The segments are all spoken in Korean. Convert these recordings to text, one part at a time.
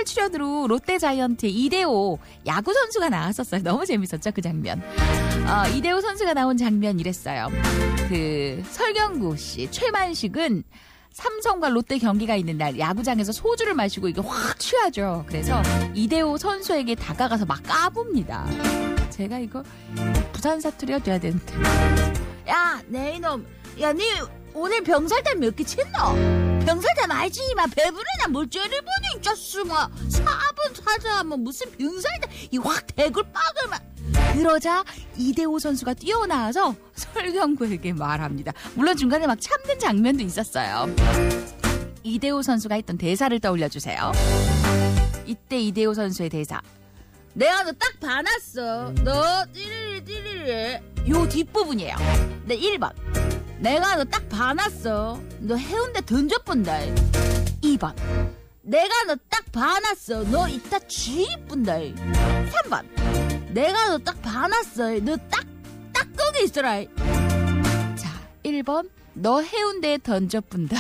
특별 출연으로 롯데자이언트의 이대호 야구 선수가 나왔었어요. 너무 재밌었죠, 그 장면. 이대호 선수가 나온 장면 이랬어요. 그 설경구 씨, 최만식은 삼성과 롯데 경기가 있는 날 야구장에서 소주를 마시고 이게 확 취하죠. 그래서 이대호 선수에게 다가가서 막 까봅니다. 제가 이거 부산 사투리여줘야 되는데. 야, 내 이놈. 야, 니 오늘 병살탄 몇 개 쳤노? 병살탄 알지만 배부르나 뭘 째를 보니 쪘으마 4분 찾아하면 무슨 병살탄 이 확 대굴박을 막. 그러자 이대호 선수가 뛰어나와서 설경구에게 말합니다. 물론 중간에 막 참는 장면도 있었어요. 이대호 선수가 했던 대사를 떠올려주세요. 이때 이대호 선수의 대사. 내가 너 딱 봐놨어. 너 띠리리 요 뒷부분이에요. 네, 1번. 내가 너 딱 봐놨어. 너 해운대 던져본다. 2번. 내가 너 딱 봐놨어. 너 이따 쥐뿐다. 3번. 내가 너 딱 봐놨어. 너 딱 거기 있어라. 자, 1번. 너 해운대에 던져뿐다.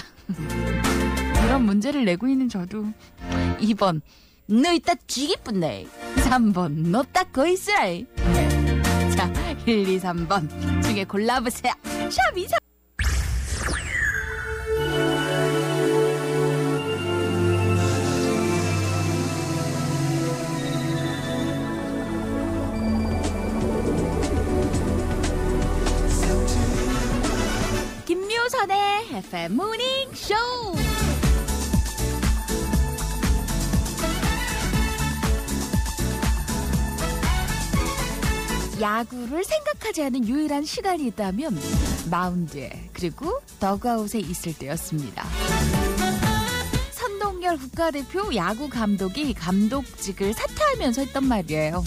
이런 문제를 내고 있는 저도. 2번. 너 이따 쥐기뿐다. 3번. 너 딱 거기 있어라. 네. 자, 1, 2, 3번 중에 골라보세요. 샵 2, 3. 김묘선의 FM 모닝쇼. 야구를 생각하지 않은 유일한 시간이 있다면 마운드에 그리고 더그아웃에 있을 때였습니다. 선동열 국가대표 야구 감독이 감독직을 사퇴하면서 했던 말이에요.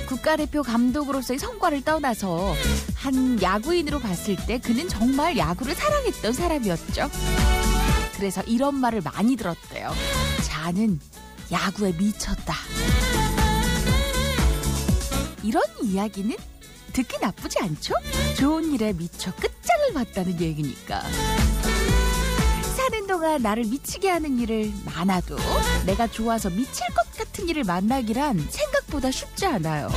국가대표 감독으로서의 성과를 떠나서 한 야구인으로 봤을 때 그는 정말 야구를 사랑했던 사람이었죠. 그래서 이런 말을 많이 들었대요. 자는 야구에 미쳤다. 이런 이야기는 듣기 나쁘지 않죠? 좋은 일에 미쳐 끝장을 봤다는 얘기니까. 사는 동안 나를 미치게 하는 일을 많아도 내가 좋아서 미칠 것 같은 일을 만나기란 생각보다 쉽지 않아요.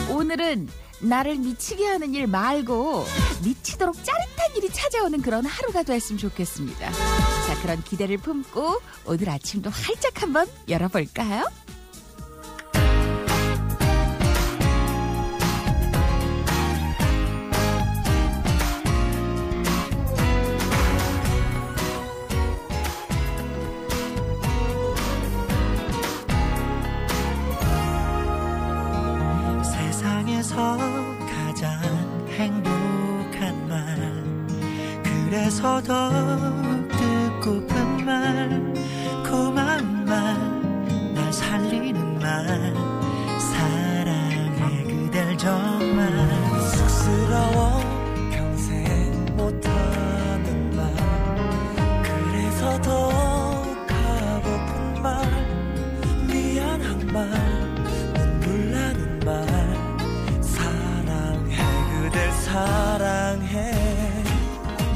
오늘은 나를 미치게 하는 일 말고 미치도록 짜릿한 일이 찾아오는 그런 하루가 됐으면 좋겠습니다. 자, 그런 기대를 품고 오늘 아침도 활짝 한번 열어볼까요? 가장 행복한 말 그래서 더욱 듣고픈 말 고마운 말 날 살리는 말 사랑해 그댈 정말 쑥스러워 평생 못하는 말 그래서 더욱 하고픈 말 미안한 말 눈물 나는 말 사랑해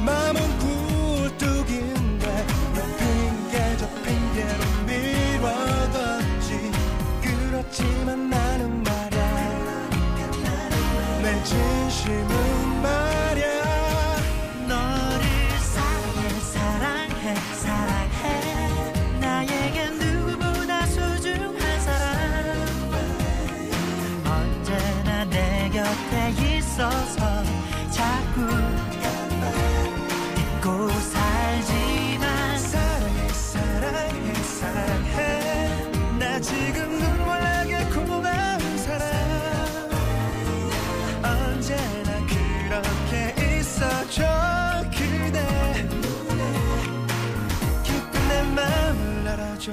마음은 굴뚝인데 핑계 저 핑계로 미뤄뒀지 그렇지만 나는 말야 내 진심은 말야 너를 사랑해 나에겐 누구보다 소중한 사람 언제나 내 곁에 있어서 자꾸 잊고 살지만 사랑해 나 지금 눈물 나게 고마운 사람 언제나 그렇게 있어줘 그대 기쁜 내 마음을 알아줘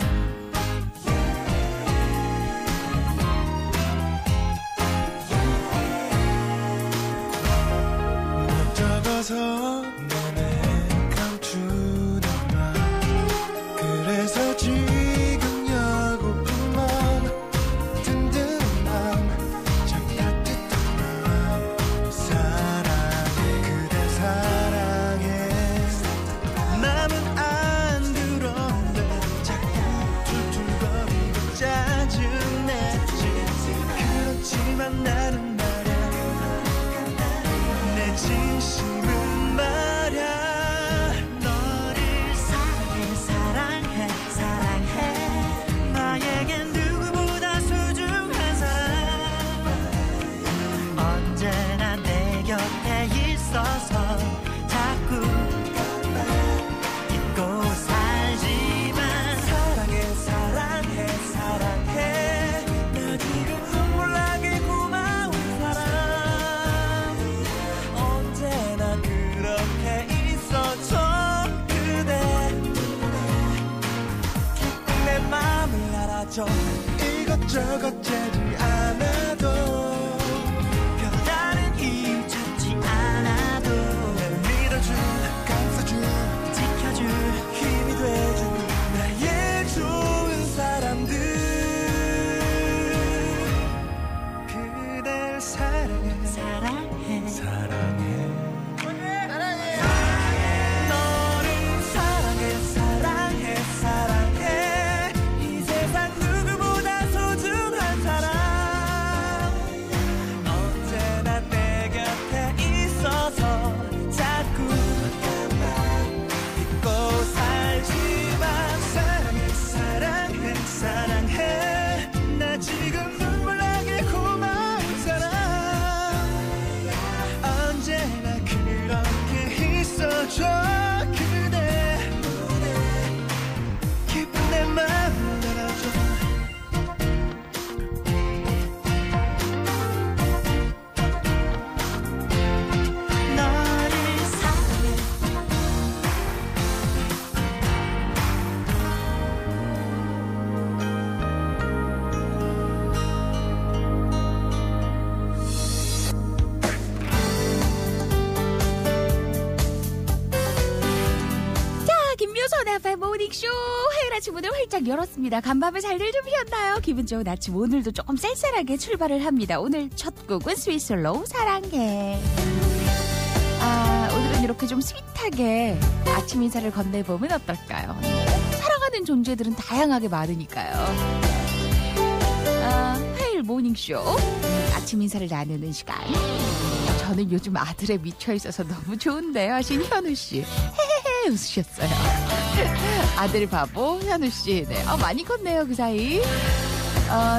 눈에 감추는 말 그래서 지금 여고픈 맘 든든한 맘 참 따뜻한 맘 사랑해 그대 사랑해 남은 안 들었네 자꾸 펼쳐 이것저것 재지 않아도 별다른 이유 찾지 않아도 날 믿어준 감싸준 지켜줄 힘이 돼준 나의 좋은 사람들 그댈 사랑해 사랑해 사랑해 너를 사랑해 사랑해 사랑해 이 세상 누구보다 소중한 사람 언제나 내 곁에 있어서 자꾸 잊고 살지만 사랑해 사랑해 사랑해 나 지금 눈물 나게 고마운 사람 언제나 그렇게 있어줘 그대 기쁜 내 마음을 알아줘 너를 사랑해 자, 김묘선의 FM 모닝쇼 화요일 아침 문을 활짝 열었습니다. 간밤에 잘들 좀 피었나요? 기분 좋은 아침 오늘도 조금 쌀쌀하게 출발을 합니다. 오늘 첫 곡은 스위스로우 사랑해. 오늘은 이렇게 좀 스윗하게 아침 인사를 건네보면 어떨까요? 사랑하는 존재들은 다양하게 많으니까요. 화요일 모닝쇼 아침 인사를 나누는 시간. 저는 요즘 아들에 미쳐있어서 너무 좋은데요 하신 현우씨 헤헤헤 웃으셨어요. 아들 바보 현우씨 네. 많이 컸네요 그 사이.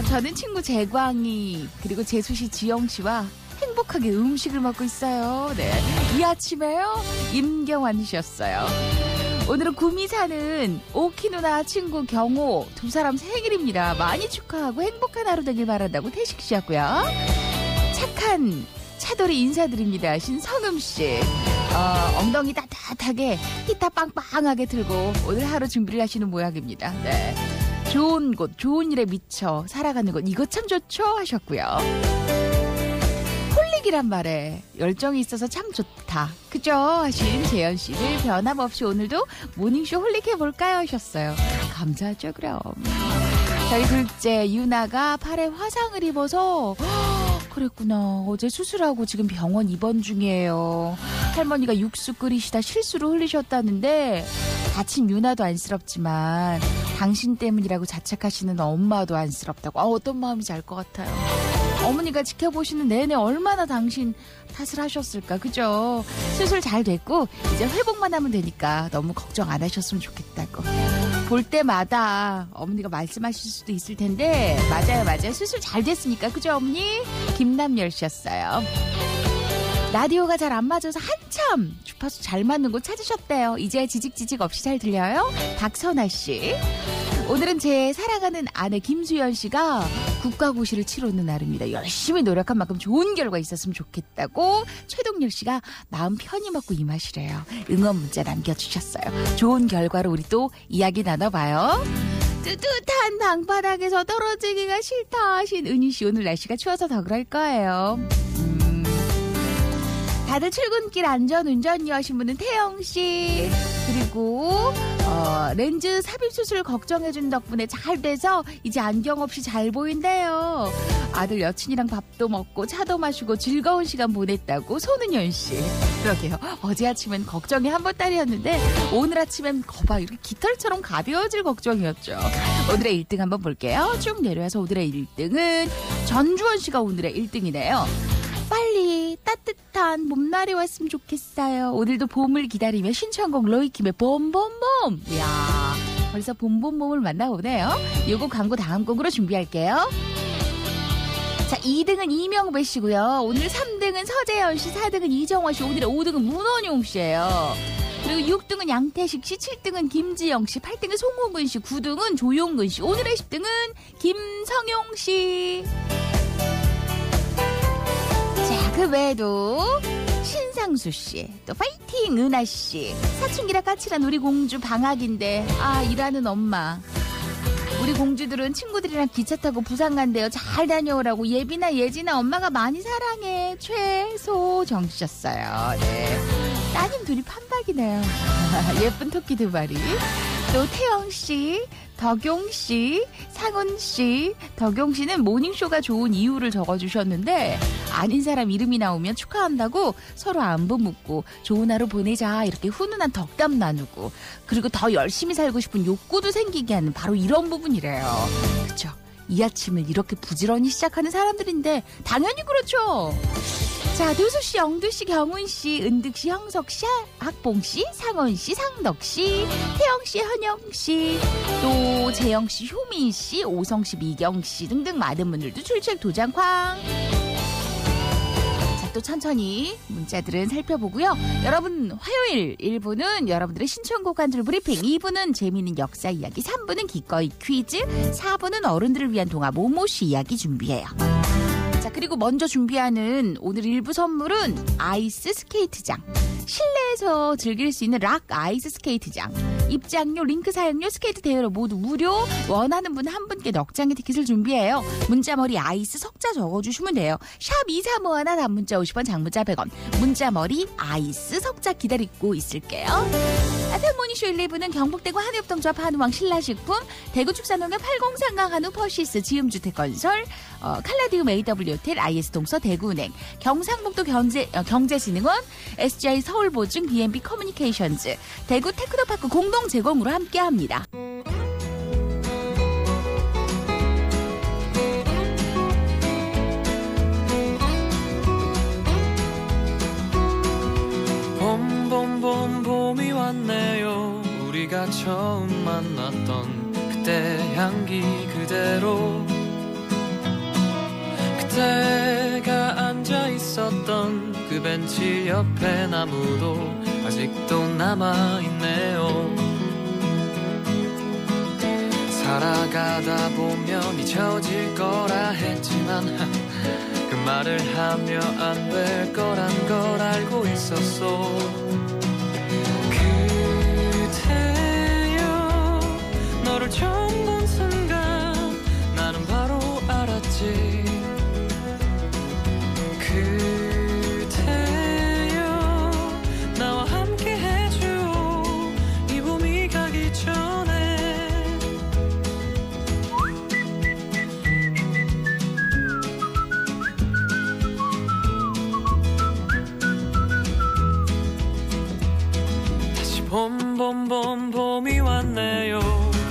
저는 친구 재광이 그리고 재수씨 지영씨와 행복하게 음식을 먹고 있어요. 네. 이 아침에요 임경환이셨어요. 오늘은 구미 사는 오키 누나 친구 경호 두 사람 생일입니다. 많이 축하하고 행복한 하루 되길 바란다고 태식 씨였고요. 착한 차돌이 인사드립니다. 신성음씨. 엉덩이 따뜻하게 히타 빵빵하게 들고 오늘 하루 준비를 하시는 모양입니다. 네. 좋은 곳, 좋은 일에 미쳐 살아가는 것 이거 참 좋죠 하셨고요. 홀릭이란 말에 열정이 있어서 참 좋다. 그죠? 하신 재현씨를 변함없이 오늘도 모닝쇼 홀릭해볼까요? 하셨어요. 감사하죠 그럼. 저희 둘째 유나가 팔에 화상을 입어서 그랬구나. 어제 수술하고 지금 병원 입원 중이에요. 할머니가 육수 끓이시다 실수로 흘리셨다는데 다친 유나도 안쓰럽지만 당신 때문이라고 자책하시는 엄마도 안쓰럽다고. 어떤 마음인지 알 것 같아요. 어머니가 지켜보시는 내내 얼마나 당신 탓을 하셨을까. 그죠? 수술 잘 됐고 이제 회복만 하면 되니까 너무 걱정 안 하셨으면 좋겠다고. 볼 때마다 어머니가 말씀하실 수도 있을 텐데 맞아요 수술 잘 됐으니까. 그죠 어머니? 김남열 씨였어요. 라디오가 잘 안 맞아서 한참 주파수 잘 맞는 곳 찾으셨대요. 이제 지직지직 없이 잘 들려요? 박선아 씨. 오늘은 제 사랑하는 아내 김수연 씨가 국가고시를 치르는 날입니다. 열심히 노력한 만큼 좋은 결과 있었으면 좋겠다고 최동열 씨가 마음 편히 먹고 임하시래요. 응원 문자 남겨주셨어요. 좋은 결과로 우리 또 이야기 나눠봐요. 뜨뜻한 방바닥에서 떨어지기가 싫다 하신 은희 씨. 오늘 날씨가 추워서 더 그럴 거예요. 다들 출근길 안전운전요 하신 분은 태영씨. 그리고 렌즈 삽입 수술 걱정해준 덕분에 잘 돼서 이제 안경 없이 잘 보인대요. 아들 여친이랑 밥도 먹고 차도 마시고 즐거운 시간 보냈다고 손은현씨. 그러게요. 어제 아침엔 걱정이 한번따리였는데 오늘 아침엔 거봐 이렇게 깃털처럼 가벼워질 걱정이었죠. 오늘의 1등 한번 볼게요. 쭉 내려와서 오늘의 1등은 전주원씨가 오늘의 1등이네요. 빨리 따뜻한 봄날이 왔으면 좋겠어요. 오늘도 봄을 기다리며 신청곡 로이킴의 봄봄봄. 이야, 벌써 봄봄봄을 만나보네요. 요거 광고 다음 곡으로 준비할게요. 자, 2등은 이명배 씨고요. 오늘 3등은 서재현 씨, 4등은 이정화 씨, 오늘의 5등은 문원용 씨예요. 그리고 6등은 양태식 씨, 7등은 김지영 씨, 8등은 송호근 씨, 9등은 조용근 씨, 오늘의 10등은 김성용 씨. 자, 그 외에도 신상수 씨, 또 파이팅 은하 씨, 사춘기라 까칠한 우리 공주 방학인데 일하는 엄마 우리 공주들은 친구들이랑 기차 타고 부산 간대요. 잘 다녀오라고. 예빈아, 예진아, 엄마가 많이 사랑해. 최소정 씨였어요. 네. 따님 둘이 판박이네요. 예쁜 토끼 두 마리. 또 태영 씨, 덕용 씨, 상훈 씨. 덕용 씨는 모닝쇼가 좋은 이유를 적어주셨는데 아닌 사람 이름이 나오면 축하한다고 서로 안부 묻고 좋은 하루 보내자 이렇게 훈훈한 덕담 나누고 그리고 더 열심히 살고 싶은 욕구도 생기게 하는 바로 이런 부분이래요. 그렇죠? 이 아침을 이렇게 부지런히 시작하는 사람들인데 당연히 그렇죠. 자, 도수씨, 영두씨, 경훈씨, 은득씨, 형석씨, 학봉씨, 상원씨, 상덕씨, 태영씨, 현영씨, 또 재영씨, 효민씨, 오성씨, 미경씨 등등 많은 분들도 출첵 도장 쾅. 자, 또 천천히 문자들은 살펴보고요. 여러분, 화요일 1부는 여러분들의 신청곡 한 줄 브리핑, 2부는 재미있는 역사 이야기, 3부는 기꺼이 퀴즈, 4부는 어른들을 위한 동화 모모씨 이야기 준비해요. 자, 그리고 먼저 준비하는 오늘 일부 선물은 아이스 스케이트장. 실내에서 즐길 수 있는 락 아이스 스케이트장. 입장료, 링크 사용료, 스케이트 대여료 모두 무료. 원하는 분 한 분께 넉 장의 티켓을 준비해요. 문자머리 아이스 석자 적어주시면 돼요. 샵 2351 단문자 50원, 장문자 100원. 문자머리 아이스 석자 기다리고 있을게요. 아태모니쇼 1, 2부는 경북대구 한우협동조합 한우왕 신라식품, 대구축산농협 8030 한우 퍼시스, 지음주택건설, 칼라디움 AW호텔, IS동서, 대구은행, 경상북도 경제진흥원, SGI 서울보증, B&B 커뮤니케이션즈, 대구 테크노파크 공동 제공으로 함께합니다. 봄이 왔네요. 우리가 처음 만났던 그때 향기 그대로, 그때가 앉아 있었던 그 벤치 옆에 나무도 아직도 남아있네요. 살아가다 보면 잊혀질 거라 했지만 그 말을 하며 안 될 거란 걸 알고 있었어. 그대여, 너를 처음 본 순간 나는 바로 알았지. 그대여, 나와 함께 해줘 이 봄이 가기 전에. 다시 봄이 왔네요.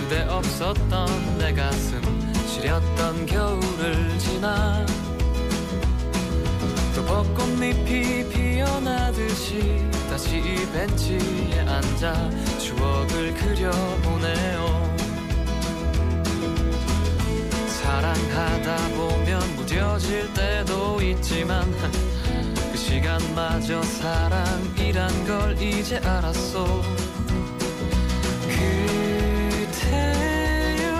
그대 없었던 내 가슴 시렸던 겨울을 지나 또 벚꽃잎이 피어나듯이 다시 이 벤치에 앉아 추억을 그려보네요. 사랑하다 보면 무뎌질 때도 있지만 그 시간마저 사랑이란 걸 이제 알았어. 그대여,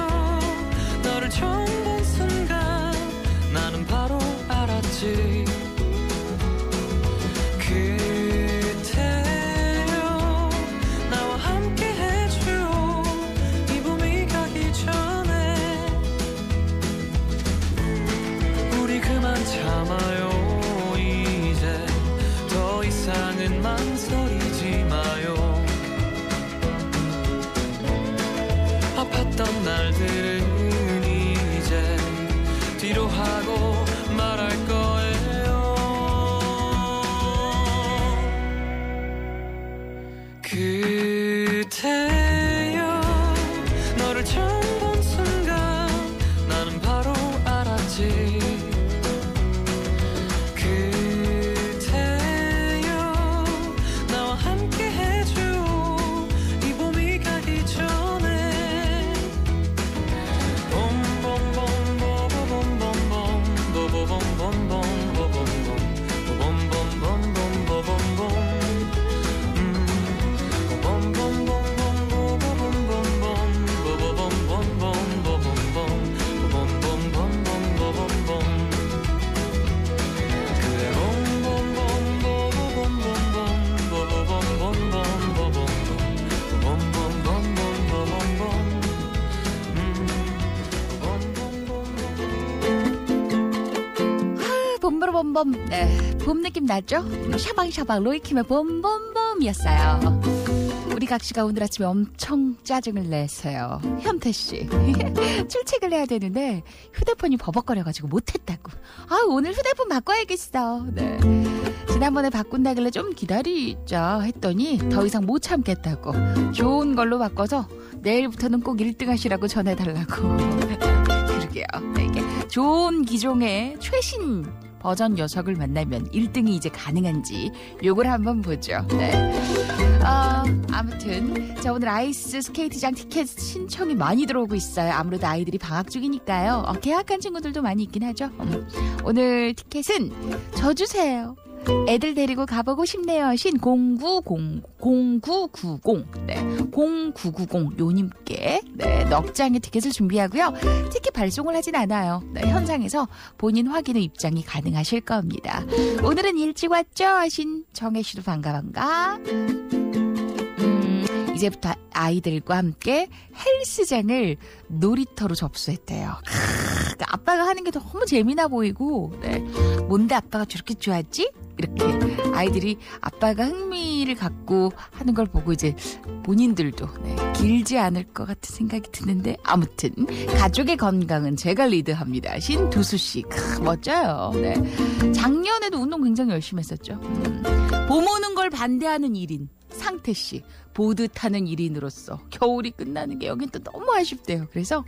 너를 처음 본 순간 나는 바로 알았지. 그대여, 나와 함께 해줘 이 봄이 가기 전에. 우리 그만 참아요. 이제 더 이상은 망설이지 마요. 아팠던 날들은 이제 뒤로 하고 말할 거예요. 그대여, 너를 처음 본 순간 나는 바로 알았지. 그대여, 나와 함께 해줘 이 봄이 가기 전에. 봄봄봄봄봄봄봄봄 봄봄봄. 네, 봄 느낌 났죠? 샤방샤방 로이킴의 봄봄봄이었어요. 우리 각시가 오늘 아침에 엄청 짜증을 냈어요. 현태씨. 출첵을 해야 되는데 휴대폰이 버벅거려가지고 못했다고. 아, 오늘 휴대폰 바꿔야겠어. 네. 지난번에 바꾼다길래 좀 기다리자 했더니 더 이상 못 참겠다고. 좋은 걸로 바꿔서 내일부터는 꼭 1등 하시라고 전해달라고. 그러게요. 네, 이게 좋은 기종의 최신 버전 녀석을 만나면 1등이 이제 가능한지 요걸 한번 보죠. 네. 아무튼 자, 오늘 아이스 스케이트장 티켓 신청이 많이 들어오고 있어요. 아무래도 아이들이 방학 중이니까요. 계약한 친구들도 많이 있긴 하죠. 오늘 티켓은 저 주세요. 애들 데리고 가보고 싶네요. 신 0990 네, 0990 요님께 네, 넉 장의 티켓을 준비하고요. 티켓 발송을 하진 않아요. 네, 현장에서 본인 확인 후 입장이 가능하실 겁니다. 오늘은 일찍 왔죠? 하신 정혜씨도 반가. 이제부터 아이들과 함께 헬스장을 놀이터로 접수했대요. 아빠가 하는 게 너무 재미나 보이고, 네. 뭔데 아빠가 저렇게 좋아하지? 이렇게 아이들이 아빠가 흥미를 갖고 하는 걸 보고 이제 본인들도 네, 길지 않을 것 같은 생각이 드는데, 아무튼 가족의 건강은 제가 리드합니다. 신두수씨 멋져요. 네. 작년에도 운동 굉장히 열심히 했었죠. 봄 오는 걸 반대하는 1인 상태씨, 보드 타는 1인으로서 겨울이 끝나는 게 여긴 또 너무 아쉽대요. 그래서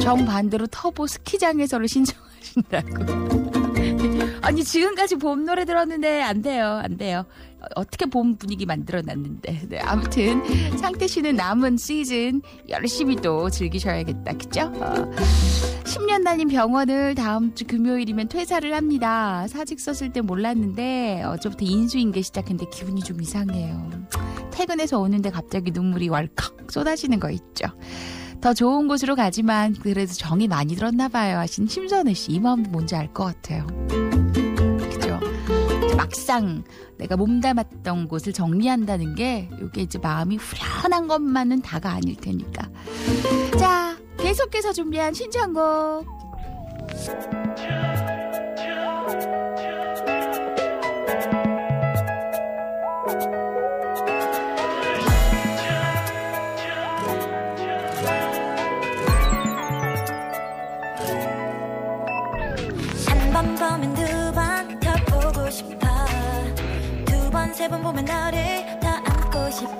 정반대로 터보 스키장에서를 신청하신다고. 아니, 지금까지 봄 노래 들었는데 안 돼요. 어떻게 봄 분위기 만들어놨는데. 네, 아무튼 상태씨는 남은 시즌 열심히 또 즐기셔야겠다. 그죠? 10년 다닌 병원을 다음 주 금요일이면 퇴사를 합니다. 사직 썼을 때 몰랐는데 어제부터 인수인계 시작했는데 기분이 좀 이상해요. 퇴근해서 오는데 갑자기 눈물이 왈칵 쏟아지는 거 있죠. 더 좋은 곳으로 가지만 그래도 정이 많이 들었나 봐요. 하신 심선혜 씨. 이 마음도 뭔지 알 것 같아요. 그죠? 막상 내가 몸담았던 곳을 정리한다는 게 이게 이제 마음이 후련한 것만은 다가 아닐 테니까. 자, 계속해서 준비한 신청곡. 한 번 보면 두 번 더 보고 싶어. 두 번, 세 번 보면 너를 더 안고 싶어.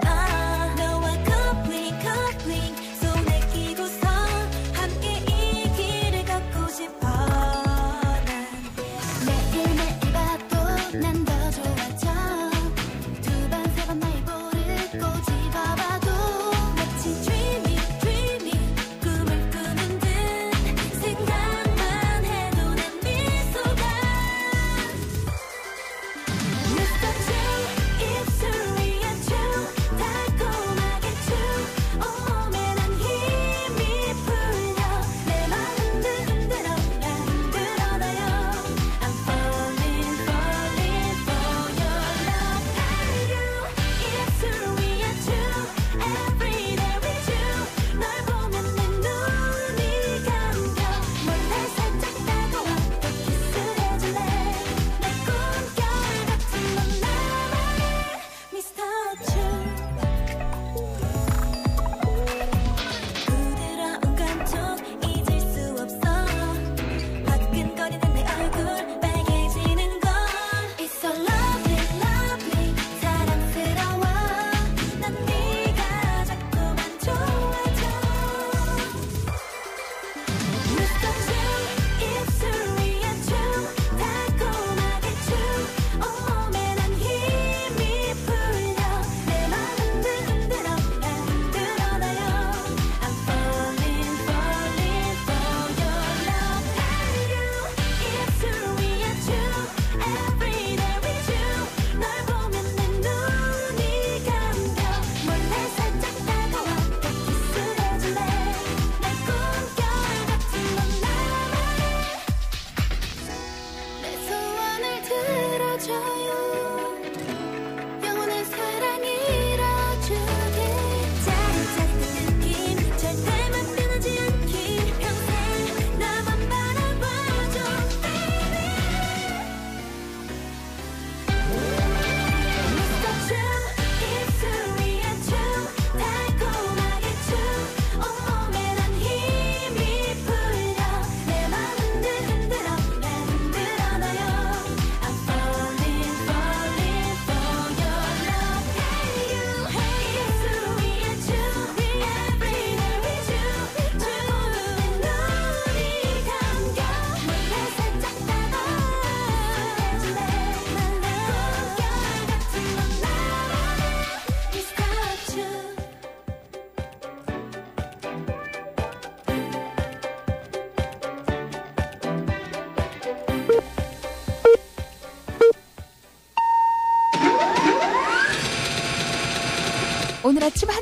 너와 coupling 손에 끼고서 함께 이 길을 걷고 싶어. 난 매일매일 봐도 난 더 좋아져. 두 번, 세 번 나의 볼을 꼬집어봐도 마치 dreaming 꿈을 꾸는 듯 생각만 해도 난 미소가 Mr. J 입술에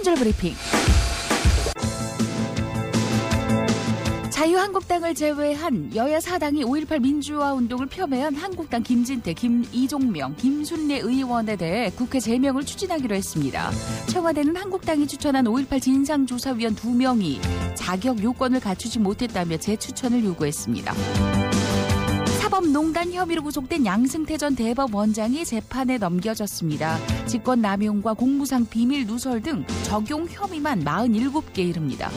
한 줄 브리핑. 자유한국당을 제외한 여야 4당이 5.18 민주화 운동을 폄훼한 한국당 김진태, 이종명, 김순례 의원에 대해 국회 제명을 추진하기로 했습니다. 청와대는 한국당이 추천한 5.18 진상조사위원 2명이 자격 요건을 갖추지 못했다며 재추천을 요구했습니다. 사법농단 혐의로 구속된 양승태 전 대법원장이 재판에 넘겨졌습니다. 직권남용과 공무상 비밀 누설 등 적용 혐의만 47개 이릅니다.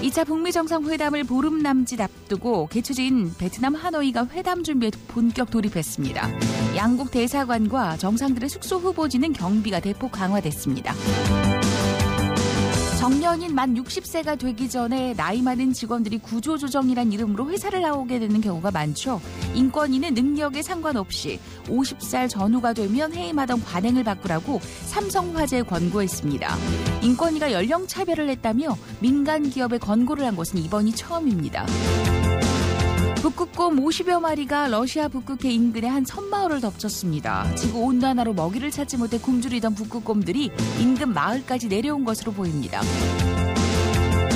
2차 북미 정상회담을 보름 남짓 앞두고 개최지인 베트남 하노이가 회담 준비에 본격 돌입했습니다. 양국 대사관과 정상들의 숙소 후보지는 경비가 대폭 강화됐습니다. 정년인 만 60세가 되기 전에 나이 많은 직원들이 구조조정이란 이름으로 회사를 나오게 되는 경우가 많죠. 인권위는 능력에 상관없이 50살 전후가 되면 해임하던 관행을 바꾸라고 삼성화재에 권고했습니다. 인권위가 연령 차별을 했다며 민간 기업에 권고를 한 것은 이번이 처음입니다. 북극곰 50여 마리가 러시아 북극해 인근의 한 섬마을을 덮쳤습니다. 지구온난화로 먹이를 찾지 못해 굶주리던 북극곰들이 인근 마을까지 내려온 것으로 보입니다.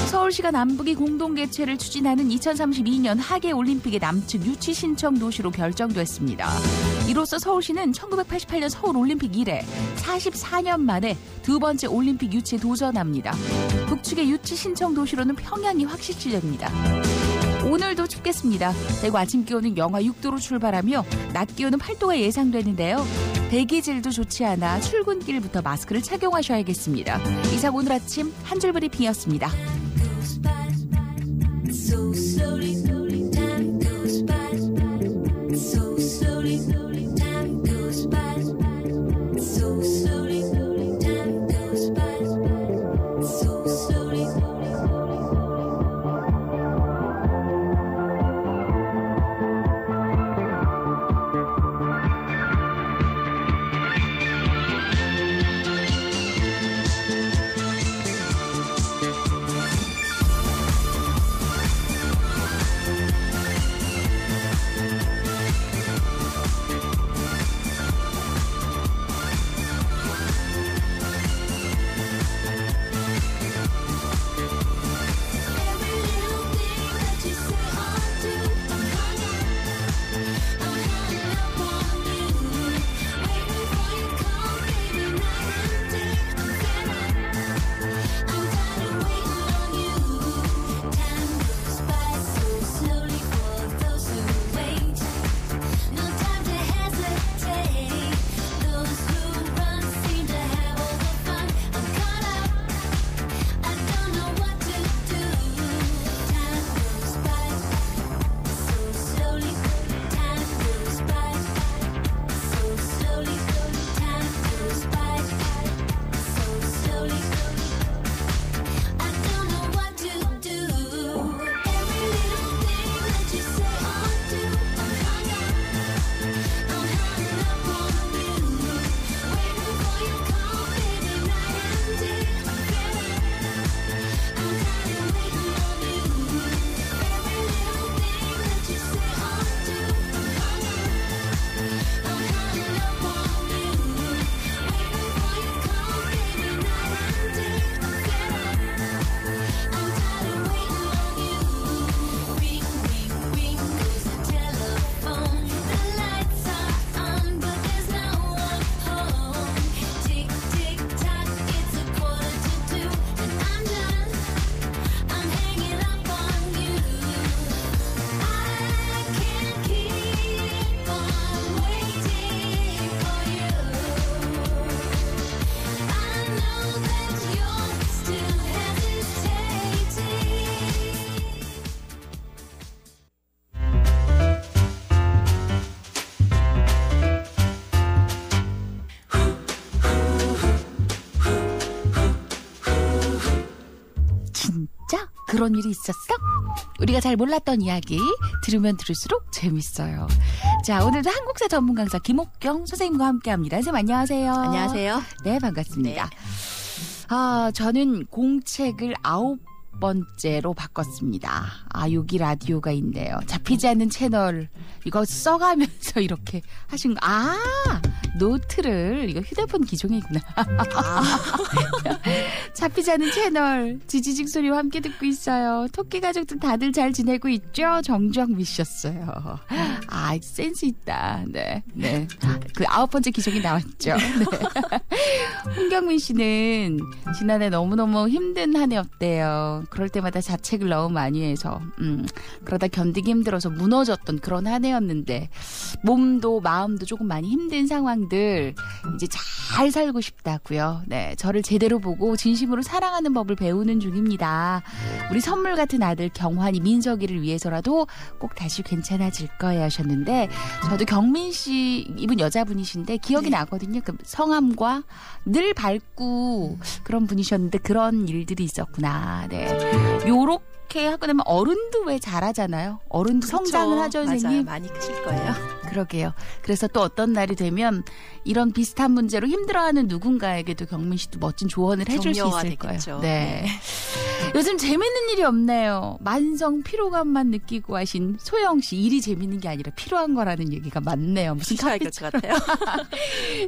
서울시가 남북이 공동 개최를 추진하는 2032년 하계올림픽의 남측 유치 신청 도시로 결정됐습니다. 이로써 서울시는 1988년 서울올림픽 이래 44년 만에 두 번째 올림픽 유치에 도전합니다. 북측의 유치 신청 도시로는 평양이 확실시됩니다. 오늘도 춥겠습니다. 대구 아침 기온은 영하 6도로 출발하며 낮 기온은 8도가 예상되는데요. 대기질도 좋지 않아 출근길부터 마스크를 착용하셔야겠습니다. 이상 오늘 아침 한 줄 브리핑이었습니다. 그런 일이 있었어? 우리가 잘 몰랐던 이야기 들으면 들을수록 재밌어요. 자, 오늘도 한국사 전문 강사 김옥경 선생님과 함께합니다. 선생님 안녕하세요. 안녕하세요. 네, 반갑습니다. 네. 저는 공책을 번째로 바꿨습니다. 아, 여기 라디오가 있네요. 잡히지 않는 채널 이거 써가면서 이렇게 하신 거. 아, 노트를 이거 휴대폰 기종이구나. 잡히지 않는 채널 지지직 소리와 함께 듣고 있어요. 토끼 가족들 다들 잘 지내고 있죠? 정정미 씨였어요. 아, 센스 있다. 네, 네. 그 9번째 기종이 나왔죠. 네. 홍경민 씨는 지난해 너무너무 힘든 한 해였대요. 그럴 때마다 자책을 너무 많이 해서 그러다 견디기 힘들어서 무너졌던 그런 한 해였는데 몸도 마음도 조금 많이 힘든 상황들 이제 잘 살고 싶다고요. 네, 저를 제대로 보고 진심으로 사랑하는 법을 배우는 중입니다. 우리 선물 같은 아들 경환이 민석이를 위해서라도 꼭 다시 괜찮아질 거예요 하셨는데 저도 경민 씨 이분 여자분이신데 기억이 나거든요. 그 성함과 늘 밝고 그런 분이셨는데 그런 일들이 있었구나. 네, 요렇게 하고 나면 어른도 왜 잘하잖아요. 어른도 그렇죠. 성장을 하죠, 선생님. 맞아요. 많이 크실 거예요. 그러게요. 그래서 또 어떤 날이 되면 이런 비슷한 문제로 힘들어하는 누군가에게도 경민 씨도 멋진 조언을 해줄 수 있을 되겠죠. 거예요. 네. 요즘 재밌는 일이 없네요. 만성 피로감만 느끼고 하신 소영 씨. 일이 재밌는 게 아니라 필요한 거라는 얘기가 많네요. 무슨 쉬셔야 될 것 같아요.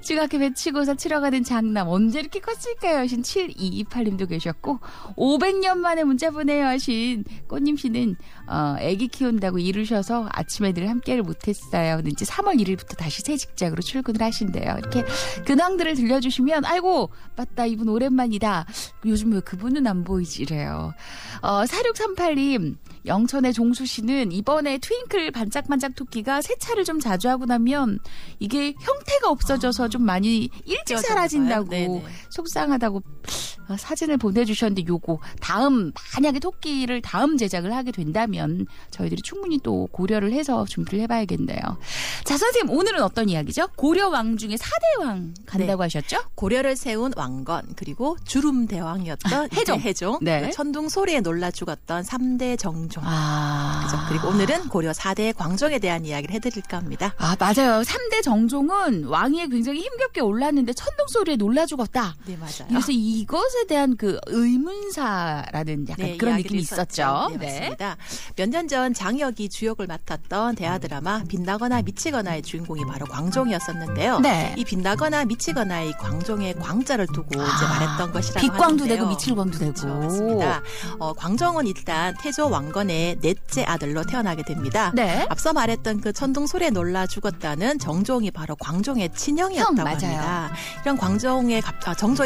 중학교 배치고사 치러가는 장남 언제 이렇게 컸을까요 하신 7228님도 계셨고 500년 만에 문자 보내요 하신 꽃님 씨는 아기 키운다고 이루셔서 아침에 늘 함께를 못했어요. 근데 이제 3월 1일부터 다시 새 직장으로 출근을 하신대요. 이렇게 근황들을 들려주시면 아이고 맞다 이분 오랜만이다. 요즘 왜 그분은 안 보이지 이래요. 4638님 영천의 종수 씨는 이번에 트윙클 반짝반짝 토끼가 세차를 좀 자주 하고 나면 이게 형태가 없어져서 좀 많이 일찍 사라진다고 속상하다고 사진을 보내주셨는데 요거 다음 만약에 토끼를 다음 제작을 하게 된다면 저희들이 충분히 또 고려를 해서 준비를 해봐야겠네요. 자 선생님 오늘은 어떤 이야기죠? 고려 왕 중에 4대 왕 간다고 하셨죠? 고려를 세운 왕건 그리고 주름 대왕이었던 해종 네. 천둥 소리에 놀라 죽었던 3대 정종 그죠? 그리고 오늘은 고려 4대 광종에 대한 이야기를 해드릴까 합니다. 아 맞아요. 3대 정종은 왕위에 굉장히 힘겹게 올랐는데 천둥 소리에 놀라 죽었다. 네 맞아요. 그래서 이것에 대한 그 의문사라는 약간 그런 느낌이 있었죠. 네, 맞습니다. 몇 년 전 장혁이 주역을 맡았던 대하 드라마 빛나거나 미치거나의 주인공이 바로 광종이었었는데요. 네. 이 빛나거나 미치거나의 광종의 광자를 두고 이제 말했던 것이라고 빛광도 하는데요. 되고 미칠광도 되고. 그렇죠, 맞습니다. 광종은 일단 태조 왕건의 넷째 아들로 태어나게 됩니다. 네. 앞서 말했던 그 천둥 소리에 놀라 죽었다는 정종이 바로 광종의 친형이었다고 합니다. 이런 정종의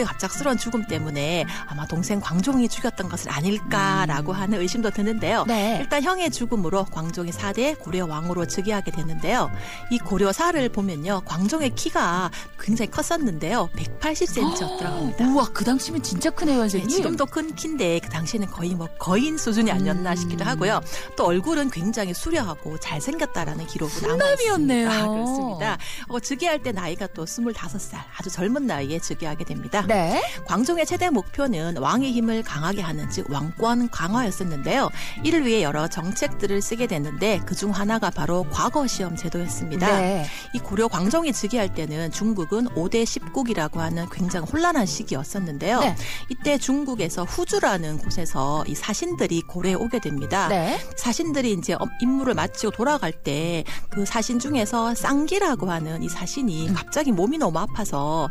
갑작스러운 죽음 때문에 아마 동생 광종이 죽였던 것은 아닐까라고 하는 의심도 드는데요. 네. 일단 형의 죽음으로 광종이 4대 고려 왕으로 즉위하게 되는데요. 이 고려사를 보면요. 광종의 키가 굉장히 컸었는데요. 180cm였더라고 합니다. 우와 그 당시면 진짜 크네요 선생님. 네, 지금도 큰 키인데 그 당시에는 거의 뭐 거인 수준이 아니었나 싶기도 하고요. 또 얼굴은 굉장히 수려하고 잘생겼다라는 기록이 훈남이었네요. 남아있습니다. 그렇습니다. 즉위할 때 나이가 또 25살 아주 젊은 나이에 즉위하게 됩니다. 네. 광종의 최대 목표는 왕의 힘을 강하게 하는 즉 왕권 강화였었는데요. 이를 위해 여러 정책들을 쓰게 됐는데 그중 하나가 바로 과거시험 제도였습니다. 네. 이 고려 광종이 즉위할 때는 중국은 5대 10국이라고 하는 굉장히 혼란한 시기였었는데요. 네. 이때 중국에서 후주라는 곳에서 이 사신들이 고려에 오게 됩니다. 네. 사신들이 이제 임무를 마치고 돌아갈 때 그 사신 중에서 쌍기라고 하는 이 사신이 갑자기 몸이 너무 아파서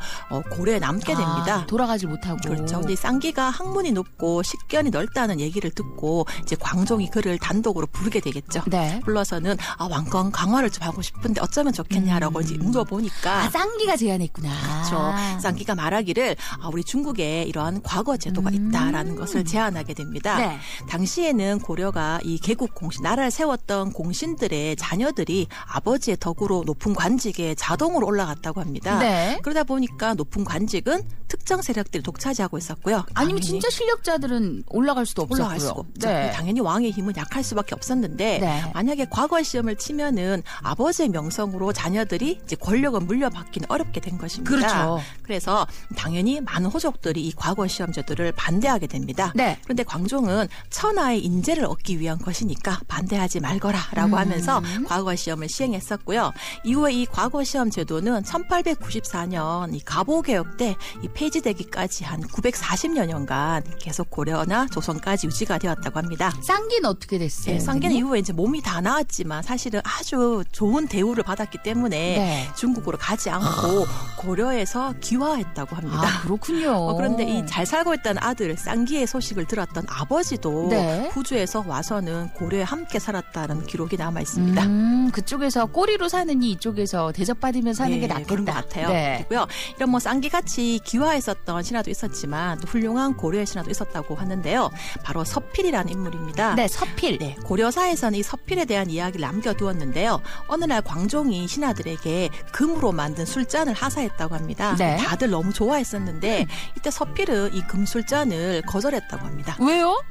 고려에 남게 됩니다. 돌아가지 못하고. 그렇죠. 근데 이 쌍기가 학문이 높고 식견이 넓다는 얘기를 듣고 이제 광종이 그를 단독으로 부르게 되겠죠. 네. 불러서는 왕권 강화를 좀 하고 싶은데 어쩌면 좋겠냐라고 이제 물어보니까 쌍기가 제안했구나. 그렇죠. 쌍기가 말하기를 우리 중국에 이러한 과거 제도가 있다라는 것을 제안하게 됩니다. 네. 당시에는 고려가 이 개국 공신, 나라를 세웠던 공신들의 자녀들이 아버지의 덕으로 높은 관직에 자동으로 올라갔다고 합니다. 네. 그러다 보니까 높은 관직은 특정 세력들이 독차지하고 있었고요. 아니면 진짜 실력자들은 올라갈 수도 없었고요. 올라갈 수가 없죠. 네. 당연히 왕의 힘은 약할 수밖에 없었는데 네. 만약에 과거 시험을 치면은 아버지의 명성으로 자녀들이 이제 권력을 물려받기는 어렵게 된 것입니다. 그렇죠. 그래서 당연히 많은 호족들이 이 과거 시험 제도를 반대하게 됩니다. 네. 그런데 광종은 천하의 인재를 얻기 위한 것이니까 반대하지 말거라라고 하면서 과거 시험을 시행했었고요. 이후에 이 과거 시험 제도는 1894년 이 갑오개혁 때 이 폐지되기까지 한 940여 년간 계속 고려나 조선까지 유지가 되었다고 합니다. 쌍기는 어떻게 됐어요? 네, 쌍기는 이후에 이제 몸이 다 나았지만 사실은 아주 좋은 대우를 받았기 때문에 네. 중국으로 가지 않고 고려에서 귀화했다고 합니다. 아, 그렇군요. 그런데 이 잘 살고 있다는 아들 쌍기의 소식을 들었던 아버지도 네. 후주에서 와서는 고려에 함께 살았다는 기록이 남아 있습니다. 그쪽에서 꼬리로 사느니 이쪽에서 대접받으며 사는 게 낫겠다. 그런 것 같아요. 네. 그리고요. 이런 뭐 쌍기같이 귀화했었던 신하도 있었지만 또 훌륭한 고려의 신하도 있었다고 하는데요. 바로 서필이라는 인물입니다. 네, 서필. 네, 고려사에서는 이 서필에 대한 이야기를 남겨두었는데요. 어느 날 광종이 신하들에게 금으로 만든 술잔을 하사했다고 합니다. 네. 다들 너무 좋아했었는데 이때 서필은 이 금술잔을 거절했다고 합니다. 왜요?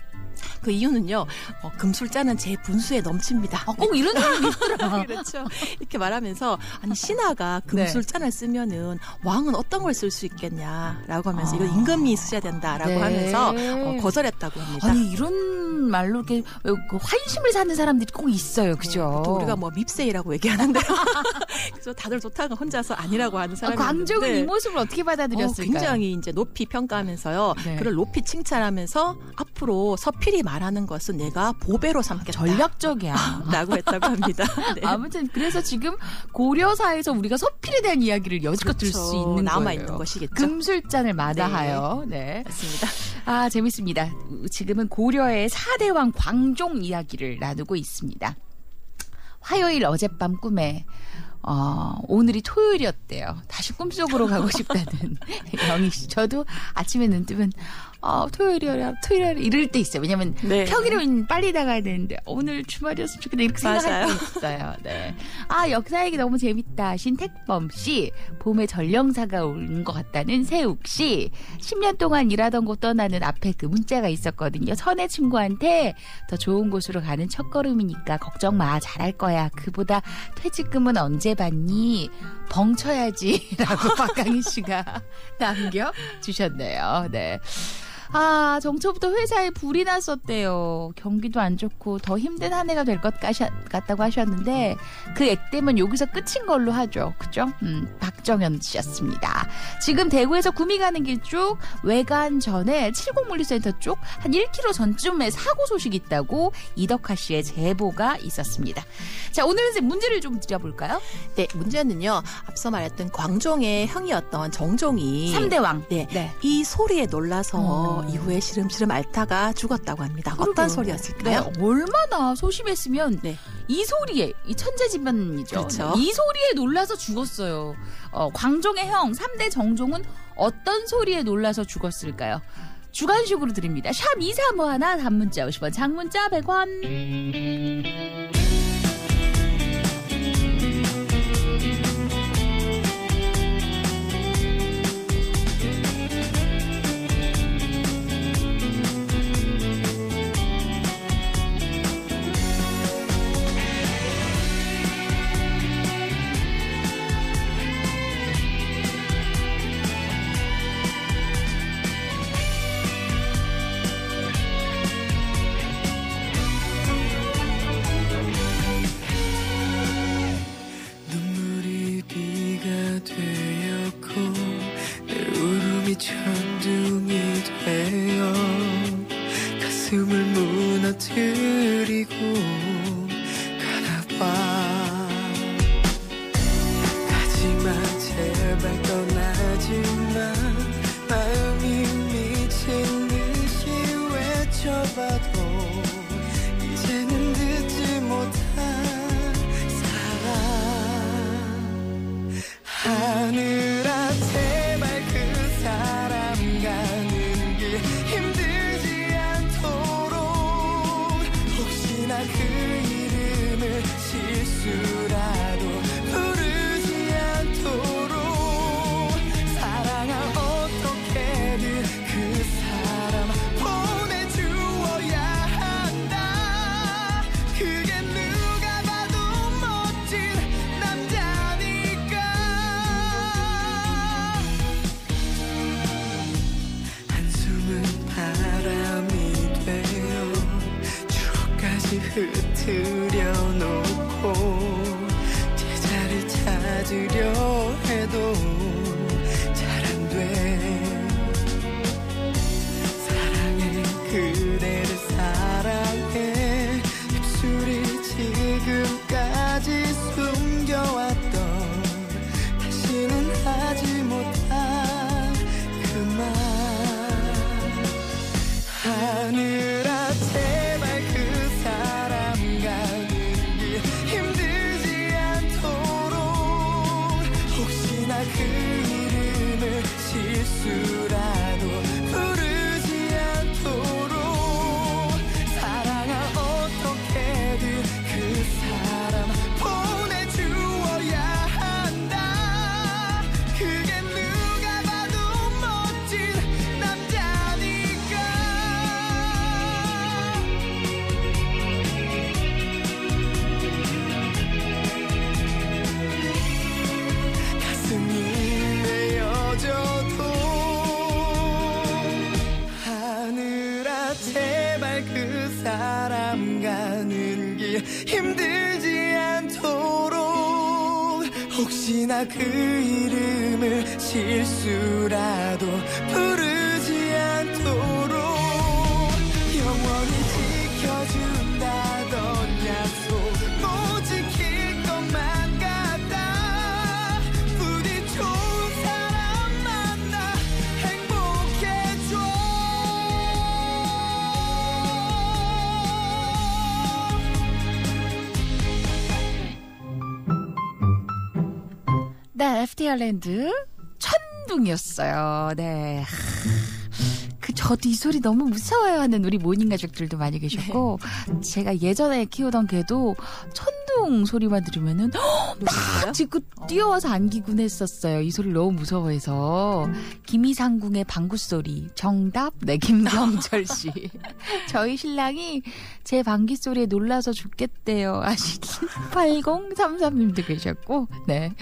그 이유는요. 금술잔은 제 분수에 넘칩니다. 꼭 이런 사람이 있더라. 그렇죠. 이렇게 말하면서 아니 신하가 금술잔을 쓰면은 왕은 어떤 걸 쓸 수 있겠냐라고 하면서 이거 임금이 쓰셔야 된다라고 네. 하면서 거절했다고 합니다. 아니 이런 말로 이렇게 환심을 사는 사람들이 꼭 있어요, 그죠? 또 우리가 뭐 밉세이라고 얘기하는데요. 그래서 다들 좋다가 혼자서 아니라고 하는 사람이 광종은 있는데 이 모습을 어떻게 받아들였을까요? 굉장히 이제 높이 평가하면서요. 네. 그를 높이 칭찬하면서 앞으로 서필이 말하는 것은 내가 보배로 삼겠다. 전략적이야. 라고 했다고 합니다. 네. 아무튼 그래서 지금 고려사에서 우리가 서필에 대한 이야기를 여지껏 들 수 있는 남아 거예요. 있는 것이겠죠. 금술잔을 마다하여. 네. 맞습니다. 아, 재밌습니다. 지금은 고려의 4대 왕 광종 이야기를 나누고 있습니다. 화요일 어젯밤 꿈에 오늘이 토요일이었대요. 다시 꿈속으로 가고 싶다는 영희 씨. 저도 아침에 눈 뜨면 토요일이라 이럴 때 있어요. 왜냐면 네. 평일은 빨리 나가야 되는데 오늘 주말이었으면 좋겠다 이렇게 생각할 때 있어요. 네. 역사 얘기 너무 재밌다. 신택범 씨, 봄에 전령사가 온 것 같다는 세욱 씨, 10년 동안 일하던 곳 떠나는 앞에 그 문자가 있었거든요. 선혜 친구한테 더 좋은 곳으로 가는 첫걸음이니까 걱정 마, 잘할 거야. 그보다 퇴직금은 언제 받니? 벙쳐야지 라고 박강희 씨가 남겨주셨네요. 네. 정초부터 회사에 불이 났었대요. 경기도 안 좋고 더 힘든 한 해가 될 것 같다고 하셨는데 그 액땜은 여기서 끝인 걸로 하죠. 그죠? 박정현 씨였습니다. 지금 대구에서 구미 가는 길 쭉 외관 전에 70물류센터 쪽 한 1km 전쯤에 사고 소식이 있다고 이덕화 씨의 제보가 있었습니다. 자, 오늘은 이제 문제를 좀 드려볼까요? 네, 문제는요. 앞서 말했던 광종의 형이었던 정종이 3대 왕. 네. 이 소리에 놀라서 이후에 시름시름 앓다가 죽었다고 합니다. 어떤 소리였을까요? 네, 얼마나 소심했으면 이 소리에, 이 천재지변이죠. 그렇죠. 이 소리에 놀라서 죽었어요. 광종의 형 3대 정종은 어떤 소리에 놀라서 죽었을까요? 주관식으로 드립니다. 샵 2351, 단문자 50원, 장문자 100원. 천둥이 되어 가슴을 무너뜨리고 가나봐. 가지마 제발 떠나지마. 마음이 미친 듯이 외쳐봐도 이제는 듣지 못한 사랑. 하늘아 제발 그 사람 가는 길 힘들지 않도록 혹시나 그 이름을 실수라도 부르지 않도록 사랑아 어떻게든 그 사람 보내주어야 한다. 그게 누가 봐도 멋진 남자니까. 한숨은 바람이 되어 추억까지 흩트려 놓고 제자를 찾으려 해도 잘 안 돼. 사람 가는 길 힘들지 않도록 혹시나 그 이름을 실수라도 부르지 않도록 영원히 지켜준다던 약속 못 지킬 것만 같다 부디 좋은 사람 만나 행복해져 네, FT 아일랜드 천둥이었어요. 네. 저도 이 소리 너무 무서워요 하는 우리 모닝 가족들도 많이 계셨고 제가 예전에 키우던 개도 천둥 소리만 들으면은 막 짖고 뛰어와서 안기곤 했었어요. 이 소리를 너무 무서워해서. 김이상궁의 방구 소리 정답. 네, 김경철 씨. 저희 신랑이 제 방귀 소리에 놀라서 죽겠대요. 아시기 8033님도 계셨고 네.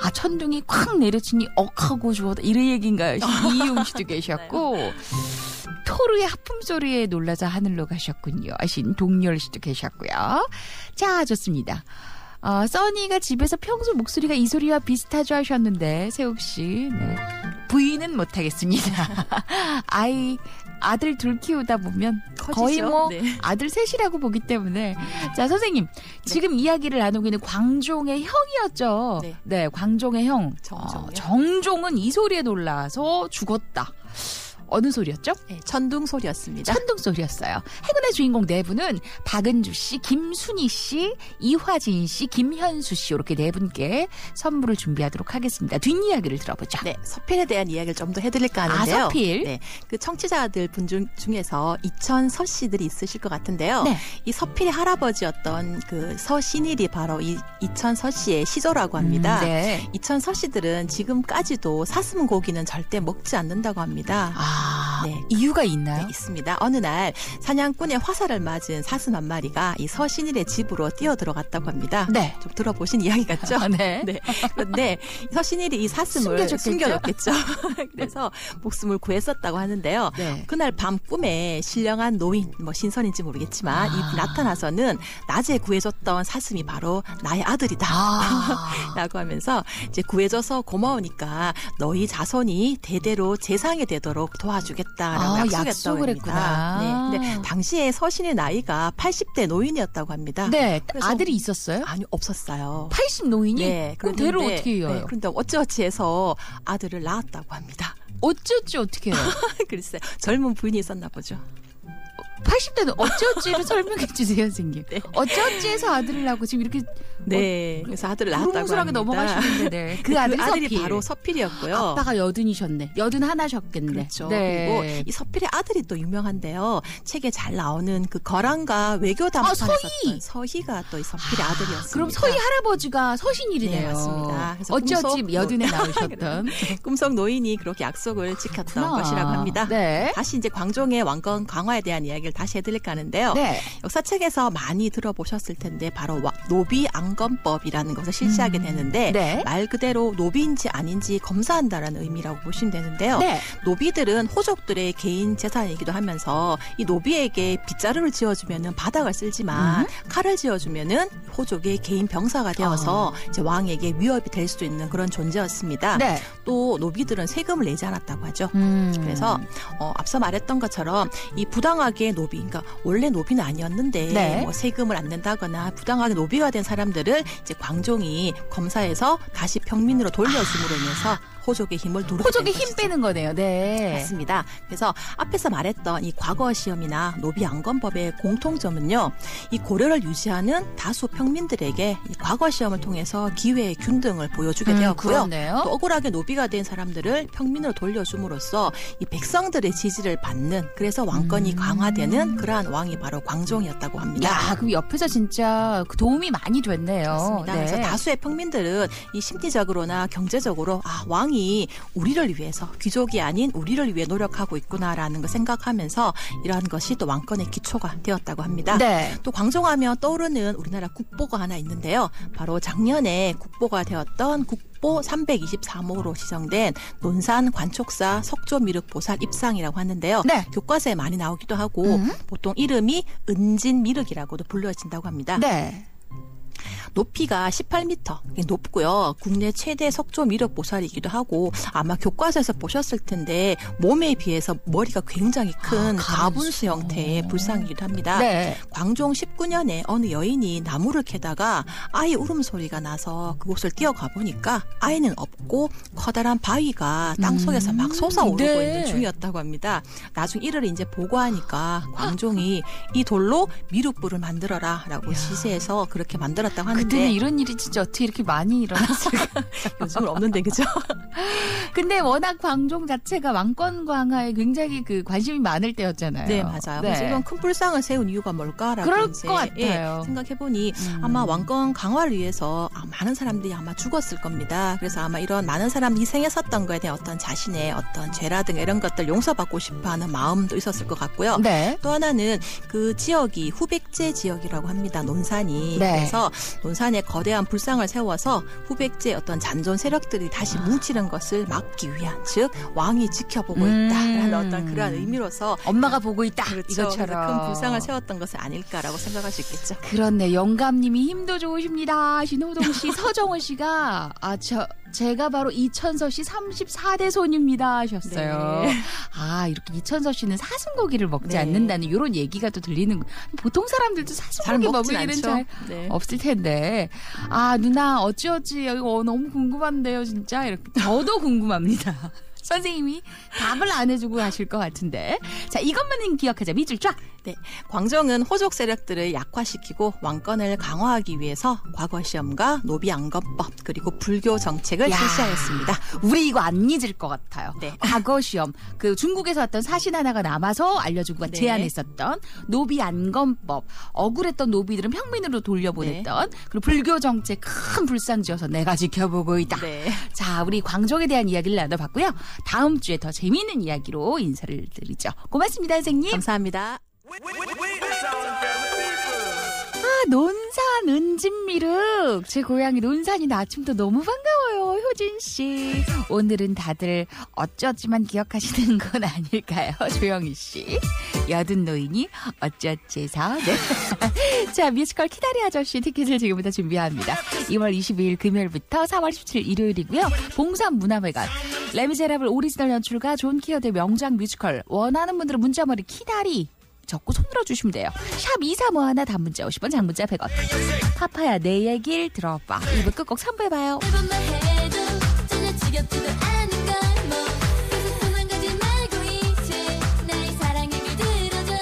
아 천둥이 콱 내려치니 억하고 죽었다 이런 얘기인가요? 이희용 씨도 계셨고 토르의 하품 소리에 놀라서 하늘로 가셨군요. 아신 동열 씨도 계셨고요. 자, 좋습니다. 써니가 집에서 평소 목소리가 이 소리와 비슷하죠 하셨는데 세욱 씨 네. 부인은 못하겠습니다. 아들 둘 키우다 보면 커지죠? 거의 뭐 네. 아들 셋이라고 보기 때문에 자 선생님 지금 이야기를 나누고 있는 광종의 형이었죠. 네, 네 광종의 형 정종은 이 소리에 놀라서 죽었다. 어느 소리였죠? 네, 천둥 소리였습니다. 천둥 소리였어요. 행운의 주인공 네 분은 박은주 씨, 김순희 씨, 이화진 씨, 김현수 씨 이렇게 네 분께 선물을 준비하도록 하겠습니다. 뒷이야기를 들어보죠. 네, 서필에 대한 이야기를 좀 더 해드릴까 하는데요. 서필. 네, 그 청취자들 분 중에서 이천서 씨들이 있으실 것 같은데요. 네. 이 서필의 할아버지였던 그 서신일이 바로 이 이천서 씨의 시조라고 합니다. 네. 이천서 씨들은 지금까지도 사슴 고기는 절대 먹지 않는다고 합니다. 네. 이유가 있나요? 네, 있습니다. 어느 날 사냥꾼의 화살을 맞은 사슴 한 마리가 이 서신일의 집으로 뛰어 들어갔다고 합니다. 네. 좀 들어보신 이야기 같죠? 네. 네. 그런데 서신일이 이 사슴을 숨겨줬겠죠. 그래서 목숨을 구했었다고 하는데요. 네. 그날 밤 꿈에 신령한 노인, 뭐 신선인지 모르겠지만 이 나타나서는 낮에 구해줬던 사슴이 바로 나의 아들이다. 라고 하면서 이제 구해줘서 고마우니까 너희 자손이 대대로 재상이 되도록 도와주겠다라고 약속을 했구나. 네. 근데 당시에 서신의 나이가 80대 노인이었다고 합니다. 네. 아들이 있었어요? 아니요, 없었어요. 80 노인이? 네. 그럼 대를 어떻게 이어요? 네, 그런데 어찌어찌 해서 아들을 낳았다고 합니다. 어찌어찌 어떻게 해요? 글쎄요. 젊은 부인이 있었나 보죠. 80대는 어찌어찌를 설명해 주세요, 선생님. 네. 어찌어찌해서 아들을 낳고 지금 이렇게 네, 그래서 아들을 낳았다고 합니다. 넘어가시는데 네. 그 아들이 서필. 바로 서필이었고요. 아빠가 80이셨네. 81셨겠네. 그렇죠. 네. 그리고 이 서필의 아들이 또 유명한데요. 책에 잘 나오는 그 거란과 외교 담판했었던 서희가 또 이 서필의 아들이었습니다. 그럼 서희 할아버지가 서신일이네요. 네, 맞습니다. 그래서 어찌어찌 80에 나오셨던 꿈속 노인이 그렇게 약속을 지켰던 것이라고 합니다. 네. 다시 이제 광종의 왕권 강화에 대한 이야기를 다시 해드릴까 하는데요. 네. 역사책에서 많이 들어보셨을 텐데 바로 노비 안검법이라는 것을 실시하게 되는데 네. 말 그대로 노비인지 아닌지 검사한다라는 의미라고 보시면 되는데요. 네. 노비들은 호족들의 개인 재산이기도 하면서 이 노비에게 빗자루를 지어주면은 바닥을 쓸지만 칼을 지어주면은 호족의 개인 병사가 되어서 이제 왕에게 위협이 될 수 있는 그런 존재였습니다. 네. 또 노비들은 세금을 내지 않았다고 하죠. 그래서 앞서 말했던 것처럼 이 부당하게 노비, 그러니까 원래 노비는 아니었는데 네. 뭐 세금을 안 낸다거나 부당하게 노비가 된 사람들을 이제 광종이 검사해서 다시 평민으로 돌려줌으로 인해서 호족의 힘을 누르게 호족의 된 힘 것이죠. 빼는 거네요. 네. 맞습니다. 그래서 앞에서 말했던 이 과거 시험이나 노비 안검법의 공통점은요. 이 고려를 유지하는 다수 평민들에게 이 과거 시험을 통해서 기회의 균등을 보여주게 되었고요. 그렇네요. 또 억울하게 노비가 된 사람들을 평민으로 돌려줌으로써 이 백성들의 지지를 받는 그래서 왕권이 강화되는 그러한 왕이 바로 광종이었다고 합니다. 야, 그럼 옆에서 진짜 도움이 많이 됐네요. 그렇습니다. 네. 그래서 다수의 평민들은 이 심리적으로나 경제적으로 왕이 우리를 위해서 귀족이 아닌 우리를 위해 노력하고 있구나라는 걸 생각하면서 이러한 것이 또 왕권의 기초가 되었다고 합니다. 네. 또 광종하면 떠오르는 우리나라 국보가 하나 있는데요. 바로 작년에 국보가 되었던 국보 323호로 지정된 논산 관촉사 석조미륵보살 입상이라고 하는데요. 네. 교과서에 많이 나오기도 하고 보통 이름이 은진미륵이라고도 불려진다고 합니다. 네. 높이가 18m 높고요. 국내 최대 석조 미륵 보살이기도 하고 아마 교과서에서 보셨을 텐데 몸에 비해서 머리가 굉장히 큰 가분수 형태의 불상이기도 합니다. 네. 광종 19년에 어느 여인이 나무를 캐다가 아이 울음소리가 나서 그곳을 뛰어가 보니까 아이는 없고 커다란 바위가 땅속에서 막 솟아오르고 네. 있는 중이었다고 합니다. 나중 이를 이제 보고하니까 광종이 이 돌로 미륵불을 만들어라 라고 지시해서 그렇게 만들었다고 하는데 그때는 이런 일이 진짜 어떻게 이렇게 많이 일어났을까? 요즘은 없는데 그죠? 근데 워낙 광종 자체가 왕권 강화에 굉장히 그 관심이 많을 때였잖아요. 네, 맞아요. 네. 그래서 이런 큰 불상을 세운 이유가 뭘까라고 그럴 이제 것 같아요. 생각해보니 아마 왕권 강화를 위해서 많은 사람들이 아마 죽었을 겁니다. 그래서 아마 이런 많은 사람이 희생했었던 거에 대한 어떤 자신의 어떤 죄라든가 이런 것들 용서받고 싶어하는 마음도 있었을 것 같고요. 네. 또 하나는 그 지역이 후백제 지역이라고 합니다. 논산이. 네. 그래서 논산에 거대한 불상을 세워서 후백제 어떤 잔존 세력들이 다시 뭉치는 것을 막기 위한, 즉 왕이 지켜보고 있다라는 어떤 그러한 의미로서 엄마가 보고 있다. 그렇죠. 이것처럼. 큰 불상을 세웠던 것은 아닐까라고 생각할 수 있겠죠. 그렇네. 영감님이 힘도 좋으십니다. 신호동 씨, 서정원 씨가 제가 바로 이천서 씨 34대 손입니다 하셨어요. 네. 이렇게 이천서 씨는 사슴고기를 먹지 네. 않는다는 이런 얘기가 또 들리는. 보통 사람들도 사슴고기 먹을 일은 잘 네. 없을 텐데. 누나 어찌 이거 너무 궁금한데요 진짜. 이렇게 저도 궁금합니다. 선생님이 답을 안 해주고 하실 것 같은데. 자, 이것만 기억하자. 밑줄 쫙. 네, 광종은 호족 세력들을 약화시키고 왕권을 강화하기 위해서 과거 시험과 노비안건법 그리고 불교 정책을 실시하였습니다. 우리 이거 안 잊을 것 같아요. 네. 과거 시험. 그 중국에서 왔던 사신 하나가 남아서 알려주고 네. 제안했었던 노비안건법. 억울했던 노비들은 평민으로 돌려보냈던 그리고 불교 정책 큰 불상 지어서 내가 지켜보고 있다. 네. 자, 우리 광종에 대한 이야기를 나눠봤고요. 다음 주에 더 재미있는 이야기로 인사를 드리죠. 고맙습니다, 선생님. 감사합니다. 논산 은진미륵. 제 고향이 논산이나 아침부터 너무 반가워요. 효진 씨. 오늘은 다들 어쩌지만 기억하시는 건 아닐까요? 조영희 씨. 여든 노인이 어쩌째서. 네. 자, 뮤지컬 키다리 아저씨 티켓을 지금부터 준비합니다. 2월 22일 금요일부터 4월 17일 일요일이고요. 봉산 문화회관. 레미제라블 오리지널 연출가 존 키어드의 명작 뮤지컬. 원하는 분들은 문자머리 키다리 적고 손들어 주시면 돼요. 샵 2351 단문자 50원 장문자 100원. 파파야 내 얘길 들어봐. 2부 끝곡 3부에 봐요. 해본만 해도 전혀 지겹지도 않은 걸 뭐 계속 도망가지 말고 이제 나의 사랑 얘길 들어줘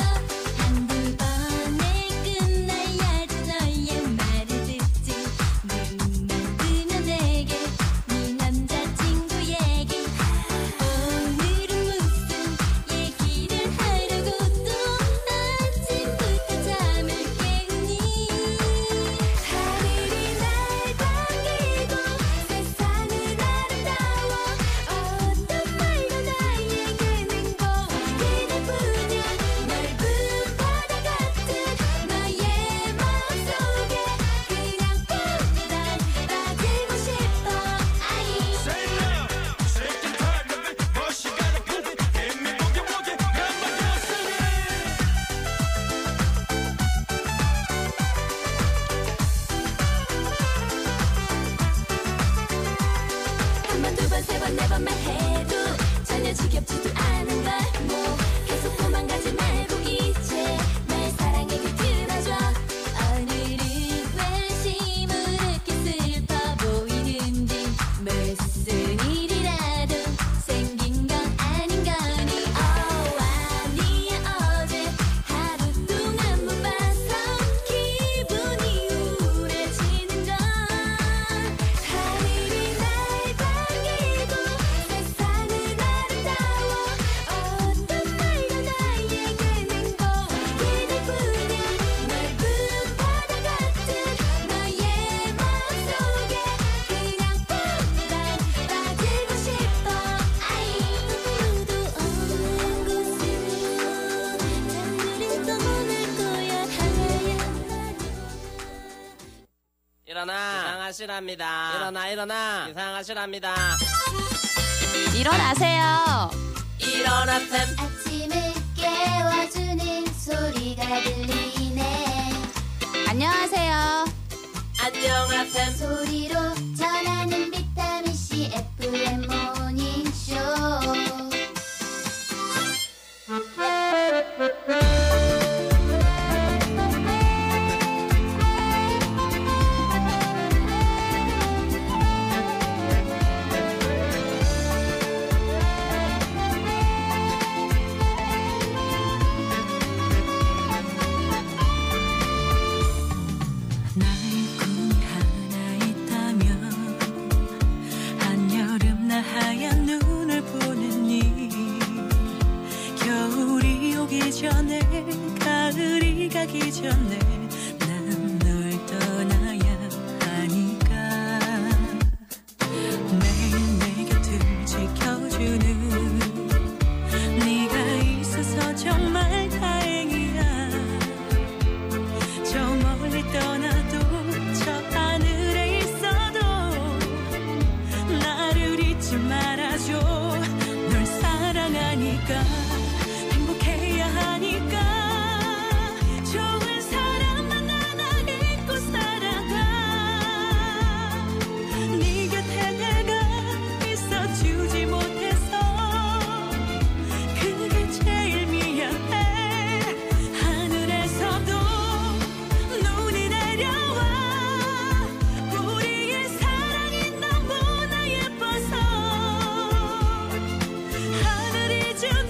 한두 번에 끝나야지 너의 말을 듣지 눈만 뜨면 내게 네 남자친구 얘기 오늘은 무슨 얘기를 하려고 또 아침부터 잠을 깨우니 하늘이 날 반기고 세상은 아름다워 어떤 말도 나에게는 꼭 그대뿐이야 넓은 바다 같은 너의 마음속에 그냥 꼭 난 빠지고 싶어 아이 한 번, 두 번, 세 번, 네 번만 해도 전혀 지겹지도 않은 걸 뭐 계속 도망가지 말고 이제 날 사랑의 길 들어줘 오늘은 왜 시무룩해 슬퍼 보이는지 무슨 일이라도 생긴 건 아닌 거니 아니야 어제 하루 동안 못 봐서 기분이 우울해지는 건 하늘이 날 반기고 세상은 아름다워 어떤 말도 나에게는 꼭 그대뿐이야 넓은 바다 같은 너의 마음속에 그냥 꼭 난 빠지고 싶어 아이 누구도 없는 곳으로 잠들이 떠날 거야 하얀 일어나. 기상하시랍니다. 일어나 기상하시랍니다. 일어나세요. 일어나셈. 아침을 깨워주는 소리가 들리네. 안녕하세요. 안녕하셈. 소리로 전하는 비타민C FM 모닝쇼. 전에 가을이 가기 전에 난 널 떠나야 하니까 매일 내 곁을 지켜주는 네가 있어서 정말 다행이야. 저 멀리 떠나도 저 하늘에 있어도 나를 잊지 말아줘. 널 사랑하니까 하니까 좋은 사람만 하나 잊고 살아가. 네 곁에 내가 있어주지 못해서 그게 제일 미안해. 하늘에서도 눈이 내려와. 우리의 사랑이 너무나 예뻐서 하늘이 주는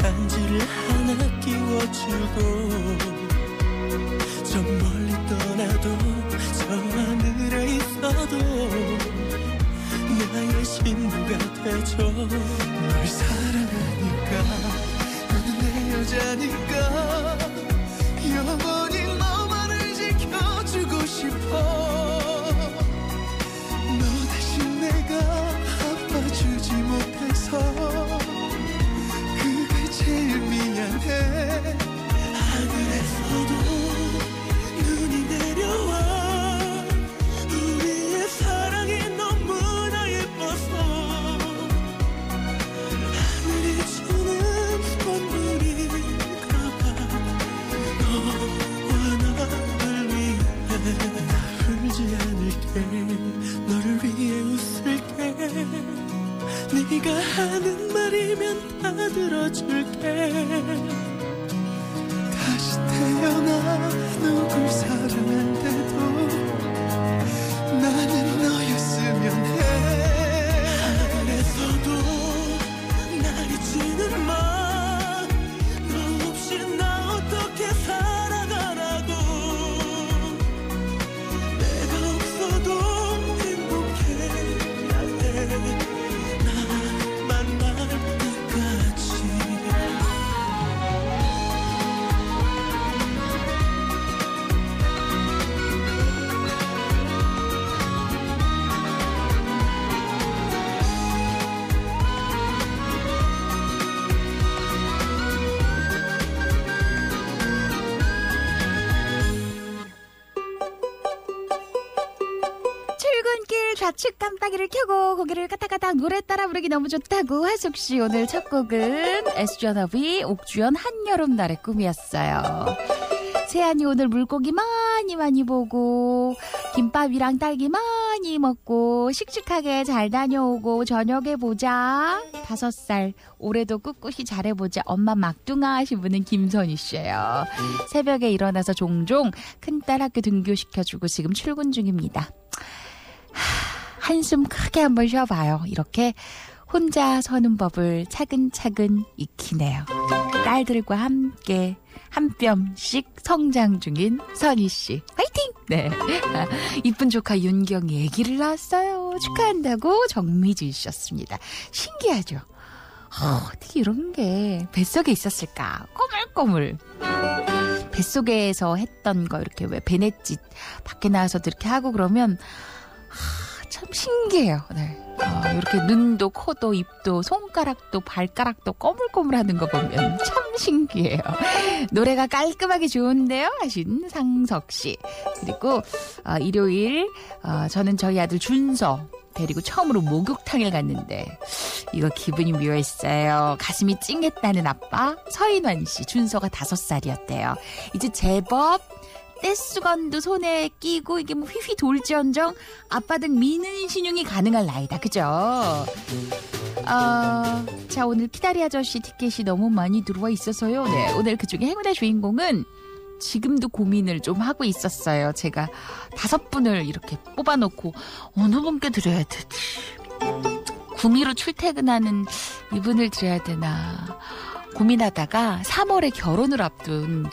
반지를 하나 끼워주고 저 멀리 떠나도 저 하늘에 있어도 나의 신부가 되죠. 널 사랑하니까 너는 내 여자니까 영원히 너만을 지켜주고 싶어. 너 대신 내가 아파주지 못해서 제일 미안해. 하늘에서도 눈이 내려와. 우리의 사랑이 너무나 예뻐서 하늘이 주는 선물인가 봐. 너와 나를 위해 나 울지 않을게. 너를 위해 웃을게. 네가 하는 말이면 다 들어줄게. 다시 태어나 누굴 사랑할 때도 나는 너였으면 해. 하늘에서도 날 잊지는 마. 너 없이 나 어떻게 살아가라고. 내가 없어도 행복해야 해. 좌측 깜빡이를 켜고 고개를 까딱까딱 노래 따라 부르기 너무 좋다고 하숙씨. 오늘 첫 곡은 SG워너비 옥주현 한여름 날의 꿈이었어요. 세안이 오늘 물고기 많이 보고 김밥이랑 딸기 많이 먹고 씩씩하게 잘 다녀오고 저녁에 보자. 5살 올해도 꿋꿋이 잘해보자. 엄마 막둥아 하신 분은 김선희 씨예요. 새벽에 일어나서 종종 큰딸 학교 등교시켜주고 지금 출근 중입니다. 한숨 크게 한번 쉬어봐요. 이렇게 혼자 서는 법을 차근차근 익히네요. 딸들과 함께 한 뼘씩 성장 중인 선희 씨. 화이팅! 네. 이쁜 조카 윤경이 아기를 낳았어요. 축하한다고 정미진 씨였습니다. 신기하죠? 어떻게 이런 게 뱃속에 있었을까? 꼬물꼬물. 뱃속에서 했던 거 이렇게 왜 배냇짓 밖에 나와서도 이렇게 하고 그러면 참 신기해요. 네. 이렇게 눈도 코도 입도 손가락도 발가락도 꼬물꼬물하는 거 보면 참 신기해요. 노래가 깔끔하게 좋은데요 하신 상석씨. 그리고 일요일 저는 저희 아들 준서 데리고 처음으로 목욕탕을 갔는데 이거 기분이 묘했어요. 가슴이 찡했다는 아빠 서인환씨. 준서가 5살이었대요. 이제 제법 떼수건도 손에 끼고 이게 뭐 휘휘 돌지언정 아빠 등 미는 신용이 가능한 나이다. 그죠? 자, 오늘 키다리 아저씨 티켓이 너무 많이 들어와 있어서요. 네, 오늘 그중에 행운의 주인공은 지금도 고민을 좀 하고 있었어요. 제가 5분을 이렇게 뽑아놓고 어느 분께 드려야 되지? 구미로 출퇴근하는 이분을 드려야 되나 고민하다가 3월에 결혼을 앞둔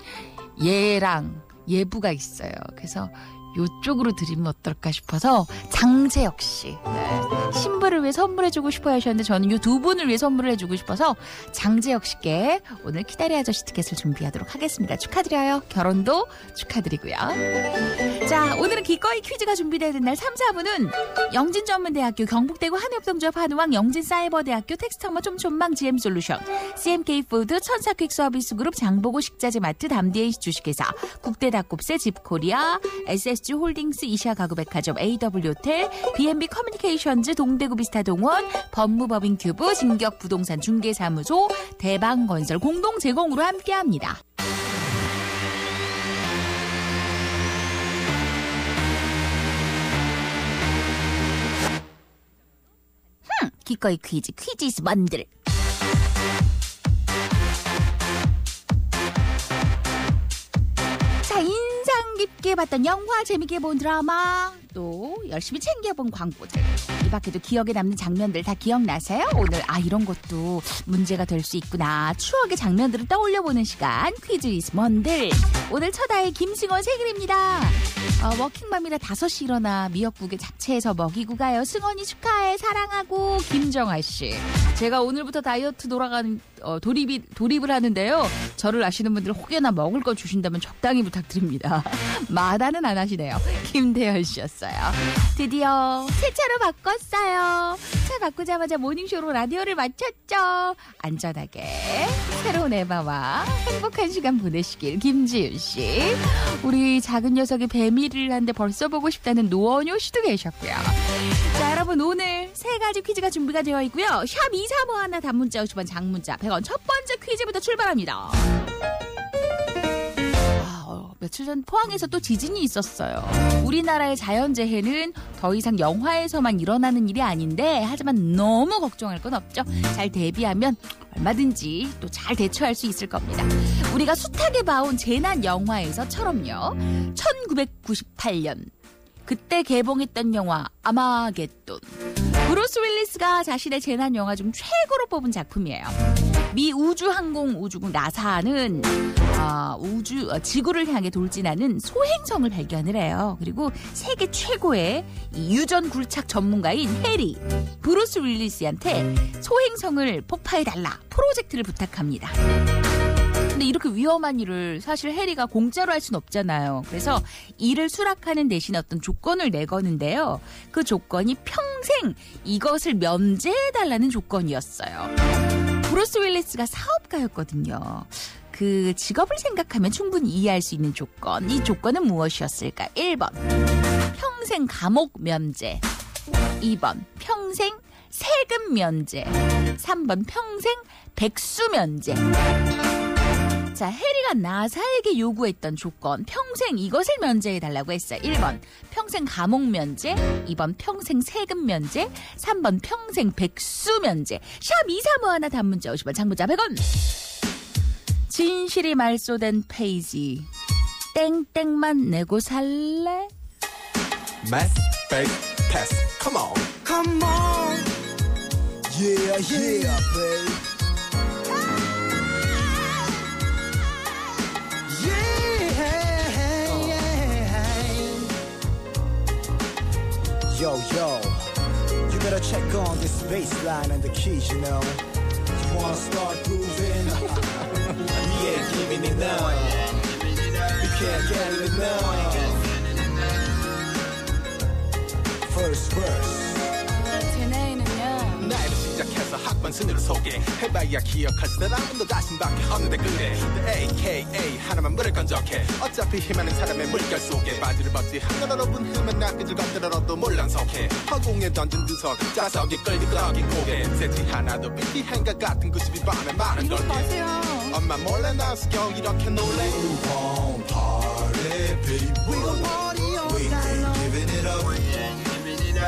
얘랑 예부가 있어요. 그래서 요쪽으로 드리면 어떨까 싶어서 장재혁 씨. 네. 신부를 위해 선물해주고 싶어 하셨는데 저는 요 2분을 위해 선물을 해주고 싶어서 장재혁 씨께 오늘 키다리 아저씨 티켓을 준비하도록 하겠습니다. 축하드려요. 결혼도 축하드리고요. 자, 오늘은 기꺼이 퀴즈가 준비되는 날 3, 4분은 영진전문대학교 경북대구 한해협동조합 한우왕 영진사이버대학교 텍스트항마 촘촘망 GM솔루션 CMK푸드 천사퀵서비스그룹 장보고 식자재 마트 담디에이시 주식회사 국대닭곱새 집코리아 SSG 홀딩스 이시아 가구백화점 AW호텔 B&B 커뮤니케이션즈 동대구 비스타동원 법무법인 큐브 진격 부동산 중개사무소 대방건설 공동 제공으로 함께합니다. 기꺼이 퀴즈 퀴즈이스 만들. 자, 인상 깊게 봤던 영화, 재밌게 본 드라마, 또 열심히 챙겨본 광고들, 이 밖에도 기억에 남는 장면들 다 기억나세요? 오늘 이런 것도 문제가 될 수 있구나, 추억의 장면들을 떠올려보는 시간 퀴즈 이즈 뭔들. 오늘 첫 아이 김승원 생일입니다. 워킹맘이라 5시 일어나 미역국에 잡채해서 먹이고 가요. 승원이 축하해, 사랑하고. 김정아씨, 제가 오늘부터 다이어트 돌아가는 돌입을 하는데요. 저를 아시는 분들 혹여나 먹을 거 주신다면 적당히 부탁드립니다. 마다는 안 하시네요. 김대현 씨였어요. 드디어 새 차로 바꿨어요. 차 바꾸자마자 모닝쇼로 라디오를 마쳤죠. 안전하게 새로운 에바와 행복한 시간 보내시길. 김지윤 씨, 우리 작은 녀석이 배밀이를 하는데 벌써 보고 싶다는 노원효 씨도 계셨고요. 자, 여러분, 오늘 3가지 퀴즈가 준비가 되어 있고요. 샵 2351 단문자 50원, 장문자 100원. 첫 번째 퀴즈부터 출발합니다. 며칠 전 포항에서 또 지진이 있었어요. 우리나라의 자연재해는 더 이상 영화에서만 일어나는 일이 아닌데, 하지만 너무 걱정할 건 없죠. 잘 대비하면 얼마든지 또 잘 대처할 수 있을 겁니다. 우리가 숱하게 봐온 재난 영화에서처럼요. 1998년 그때 개봉했던 영화 아마겟돈. 브루스 윌리스가 자신의 재난 영화 중 최고로 뽑은 작품이에요. 미 우주항공 우주국 나사는 지구를 향해 돌진하는 소행성을 발견을 해요. 그리고 세계 최고의 이 유전 굴착 전문가인 해리, 브루스 윌리스한테 소행성을 폭파해달라 프로젝트를 부탁합니다. 근데 이렇게 위험한 일을 사실 해리가 공짜로 할 수는 없잖아요. 그래서 일을 수락하는 대신 어떤 조건을 내거는데요. 그 조건이 평생 이것을 면제해달라는 조건이었어요. 브루스 윌리스가 사업가였거든요. 그 직업을 생각하면 충분히 이해할 수 있는 조건. 이 조건은 무엇이었을까? 1번 평생 감옥 면제, 2번 평생 세금 면제, 3번 평생 백수 면제. 자, 해리가 나사에게 요구했던 조건 평생 이것을 면제해달라고 했어요. 1번 평생 감옥 면제, 2번 평생 세금 면제, 3번 평생 백수 면제. 샵 2351 단문자 50원, 장문자 100원. 진실이 말소된 페이지. 땡땡만 내고 살래? Math, fake, test, come on. Come on Yeah yeah babe Yo, yo, you better check on this baseline and the keys, you know. You wanna start grooving? We ain't giving it now. You can't get it enough. First verse. 제 나이는요. 나이를 시작해서 학번 순위를 소개해봐야 기억할 사람은 너 자신밖에 없는데 그래 AKA 하나만 물을 건져해 어차피 힘하는 사람의 물결 속에 바지를 벗지 한건 여러분 흠은 낚이질 것들어도 물론속해 허공에 던진 두석 자석이 끌리거긴 고개 세지 하나도 BT행과 같은 92밤에 많은 걸게 엄마 몰래 나와서 겨우 이렇게 놀래 We gon' party baby We gon' party all night long We ain't giving it up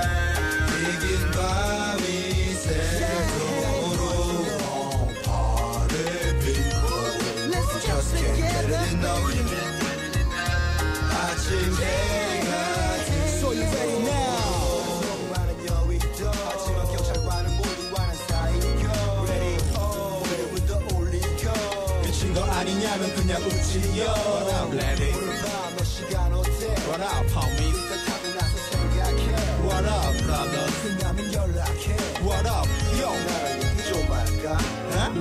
이긴 밤이 새도록 party people Let's just get it enough 아침 해가 So you ready now 많은 여의도 하지만 경찰과는 모두 아는 사이고 Ready 오늘부터 올리고 미친 거 아니냐면 그냥 웃지요 I'm ready 오늘 밤 몇 시간 어때 What up homie 일단 타고 나서 생각해 What up brother 끝나면 연락해 What up yo 나랑 얘기 좀 할까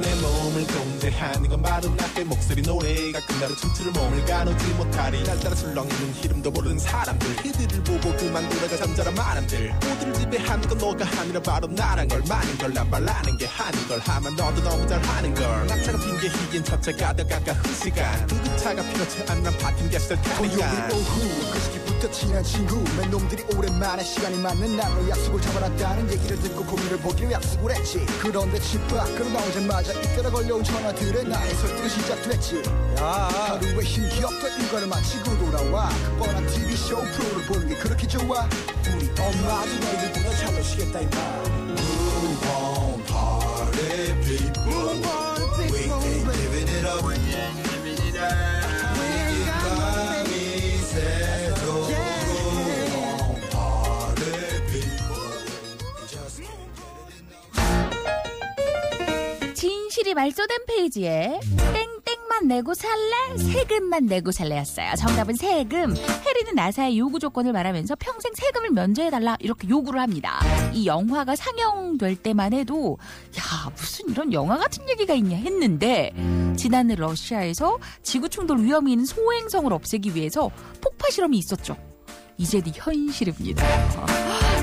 내 몸을 공대하는 건 바로 나의 목소리 노래가 끝나도 춤추를 몸을 가누지 못하리 날 따라 술렁이는 이름도 모르는 사람들 이들을 보고 그만 돌아가 잠자란 말함들 모두를 지배하는 건 너가 아니라 바로 나란 걸 많은 걸 난 말하는 게 하는 걸 하면 너도 너무 잘하는 걸 낙차가 핑계 희긴 첫째가 더 가까운 시간 구급차가 필요치 않는 파킹 개설 타니까 오후 그 시기부터 친한 친구 맨 놈들이 오랜만에 시간이 맞는 날로 약속을 잡아놨다는 얘기를 듣고 고민을 보기로 약속을 했지 그런데 집 밖으로 나오자마자 잇따라 걸려온 전화들에 나의 설득은 시작됐지 하루에 힘겹던 일과를 마치고 돌아와 그 뻔한 TV쇼 프로를 보는 게 그렇게 좋아 우리 엄마도 너희들보다 잘 노시겠다 임마 Move on party people We ain't giving it up We ain't 밤이 새도록 party people Just can't get it enough 진실이 말소된 페이지에 땡땡만 내고 살래? 세금만 내고 살래였어요. 정답은 세금. 해리는 나사의 요구 조건을 말하면서 평생 세금을 면제해달라 이렇게 요구를 합니다. 이 영화가 상영될 때만 해도 야 무슨 이런 영화 같은 얘기가 있냐 했는데 지난해 러시아에서 지구 충돌 위험이 있는 소행성을 없애기 위해서 폭파 실험이 있었죠. 이제는 현실입니다.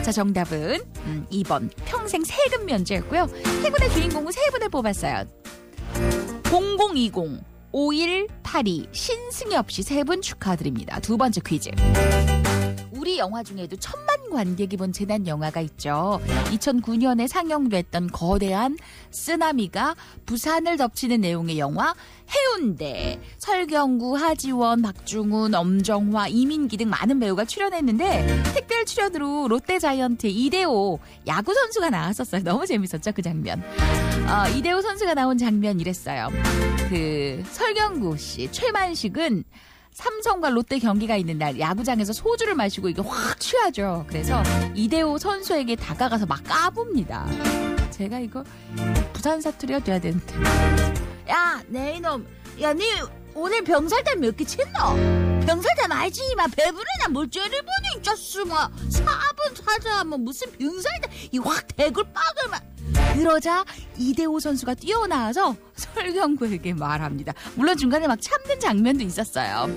자, 정답은 2번 평생 세금 면제였고요. 행운의 주인공은 세 분을 뽑았어요. 0020, 5182, 신승엽 씨 세 분 축하드립니다. 두 번째 퀴즈. 우리 영화 중에도 1000만 관객이 본 재난 영화가 있죠. 2009년에 상영됐던 거대한 쓰나미가 부산을 덮치는 내용의 영화 해운대. 설경구, 하지원, 박중훈, 엄정화, 이민기 등 많은 배우가 출연했는데 특별 출연으로 롯데자이언트의 이대호 야구 선수가 나왔었어요. 너무 재밌었죠, 그 장면. 이대호 선수가 나온 장면 이랬어요. 그 설경구 씨, 최만식은 삼성과 롯데 경기가 있는 날 야구장에서 소주를 마시고 이게 확 취하죠. 그래서 이대호 선수에게 다가가서 막 까봅니다. 제가 이거 부산 사투리가 돼야 되는데. 야, 내 이놈. 야, 니 오늘 병살단 몇 개 챘노? 병살단 알지? 막 배부르나 뭘 째를 보니 쪘으마. 4분 사자 뭐 무슨 병살단 이 확 대굴 빡을 막. 그러자 이대호 선수가 뛰어나와서 설경구에게 말합니다. 물론 중간에 막 참는 장면도 있었어요.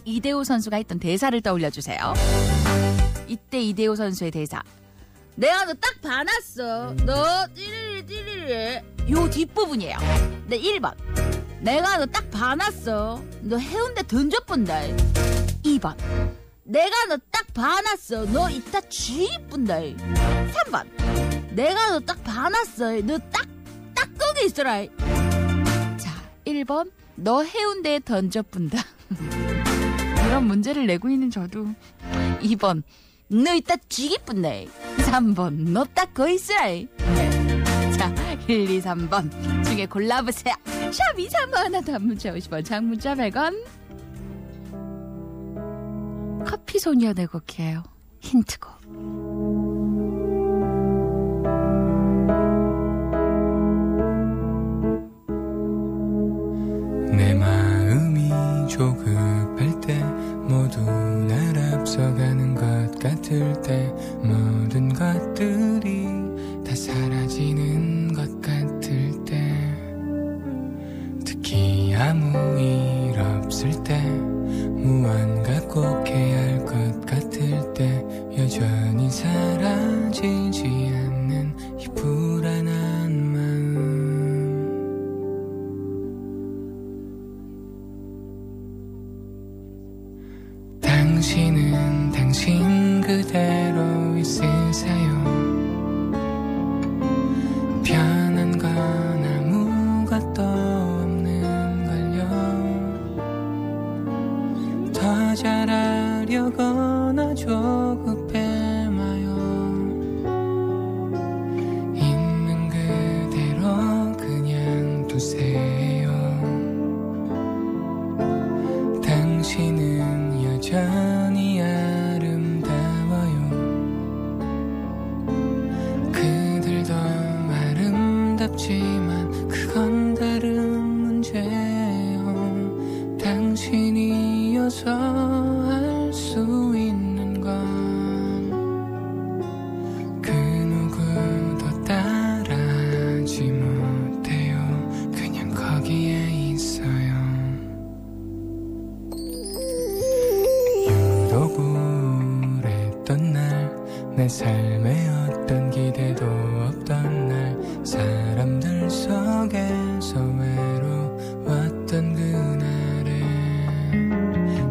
이대호 선수가 했던 대사를 떠올려주세요. 이때 이대호 선수의 대사. 내가 너 딱 반았어. 너 띠리리 요 뒷부분이에요. 네, 1번. 내가 너 딱 반았어. 너 해운대 던져본다. 2번. 내가 너 딱 반았어. 너 이따 쥐뿐다. 3번. 내가 너 딱 반았어. 너 딱 거기 있어라. 자, 1번 너 해운대에 던져뿐다. 이런 문제를 내고 있는 저도 2번 너 이따 쥐기뿐네. 3번 너 딱 거기 있으라. 네. 자 1, 2, 3번 중에 골라보세요. 샵 2, 3번 하나 단문자 50원 장문자 100원. 커피소년의 곡이에요. 힌트곡. 내 마음이 조급할 때 모두 날 앞서가는 것 같을 때 모든 것들이 다 사라지는 것 같을 때 특히 아무 일 없을 때 무언가 꼭 해야 할 것 같을 때 여전히 사라지지 않는 이 불안한 마음 당신은 당신 그대로 있으세요. 편한 건 아무것도 없는 걸요. 더 잘하려거나 조급해 마요. 있는 그대로 그냥 두세요. 당신은 여전히 아름다워요. 그들도 아름답지만 그건 다른 문제예요. 당신이어서 할 수 있는 건 그 누구도 따라하지 못해요. 그냥 거기에 있어요. 유독 우울했던 날 내 삶에 어떤 기대도 없던 날 사람들 속에서 외로웠던 그날에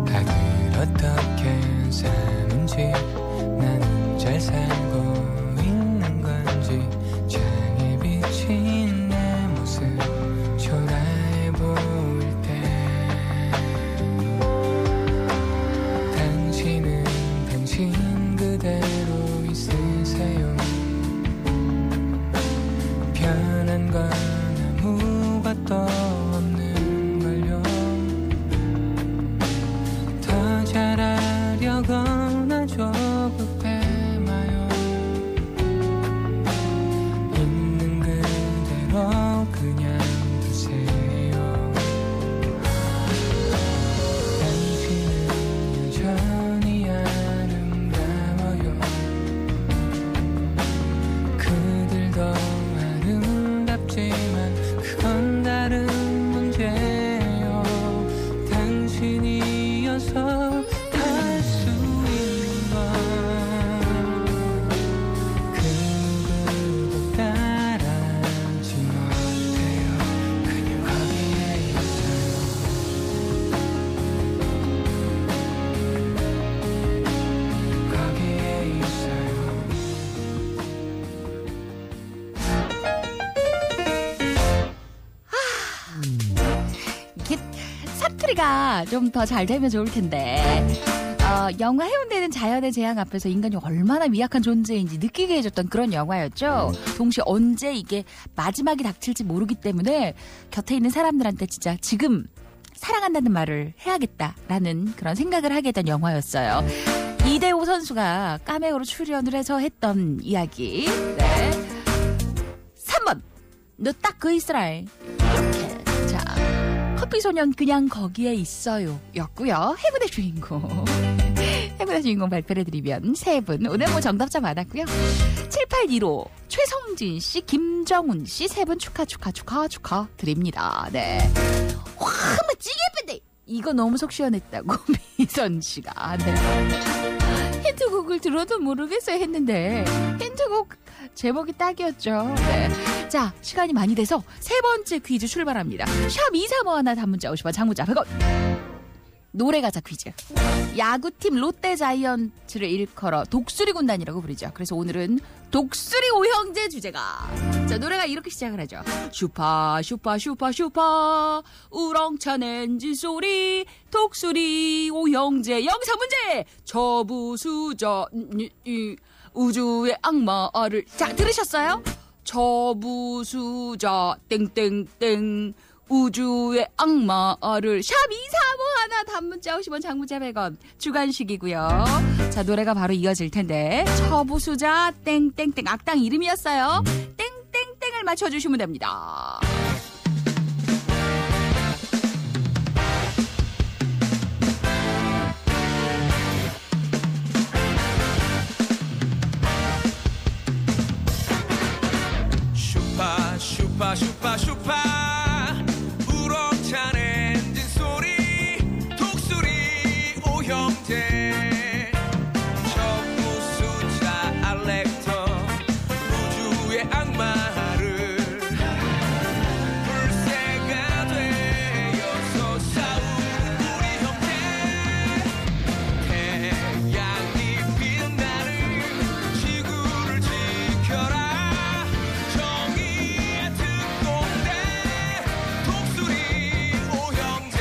다들 어떻게 사는지 나는 잘 살고 있는 건지 창에 비친 내 모습 초라해 보일 때 당신은 당신 그대로 있으세요. 편한 건 아무것도 없는 걸요. 더 잘하려거나 조급해 마요. 있는 그대로 그냥 두세요. 당신은 여전히 아름다워요. 그들도 아름답지만 그건 다른 문제예요. 당신이어서 할 수 있는 건 그 누구도 따라하지 못해요. 그냥 거기에 있어요. 거기에 있어요. 이게 사투리가 좀 더 잘 되면 좋을 텐데. 영화 해운대는 자연의 재앙 앞에서 인간이 얼마나 미약한 존재인지 느끼게 해줬던 그런 영화였죠. 동시에 언제 이게 마지막이 닥칠지 모르기 때문에 곁에 있는 사람들한테 진짜 지금 사랑한다는 말을 해야겠다라는 그런 생각을 하게 된 영화였어요. 이대호 선수가 카메오로 출연을 해서 했던 이야기. 네. 3번 너 딱 그 있으라. 이렇게. 자, 커피소년 그냥 거기에 있어요 였고요. 해군의 주인공 해군의 주인공 발표해드리면 세 분 오늘 뭐 정답자 많았고요. 7815 최성진씨 김정훈씨 세 분 축하 드립니다. 네. 와 찌개 예쁜데 이거 너무 속 시원했다고 미선씨가. 네. 힌트곡을 들어도 모르겠어요 했는데 힌트곡 제목이 딱이었죠. 네. 자, 시간이 많이 돼서 세 번째 퀴즈 출발합니다. 샵 235 단문자 50원 장문자 100원. 노래가사 퀴즈. 야구팀 롯데자이언츠를 일컬어 독수리 군단이라고 부르죠. 그래서 오늘은 독수리 오형제 주제가. 자, 노래가 이렇게 시작을 하죠. 슈파 슈파 슈파 슈파 우렁찬 엔진 소리 독수리 오형제. 여기서 문제. 저부수저 우주의 악마를. 자, 들으셨어요? 저부수자 땡땡땡 우주의 악마를. 샵 2351 단문자 50원 장문자 100원 주간식이고요. 자, 노래가 바로 이어질 텐데 처부수자 땡땡땡 악당 이름이었어요. 땡땡땡을 맞춰주시면 됩니다. 슈파 슈파 슈파 슈파 우렁찬 엔진 소리 독수리 오형제 저부수자 알렉터 우주의 악마를 불새가 되어서 싸우는 우리 형제 태양이 빛나는 지구를 지켜라 정의의 특공대 독수리 오형제.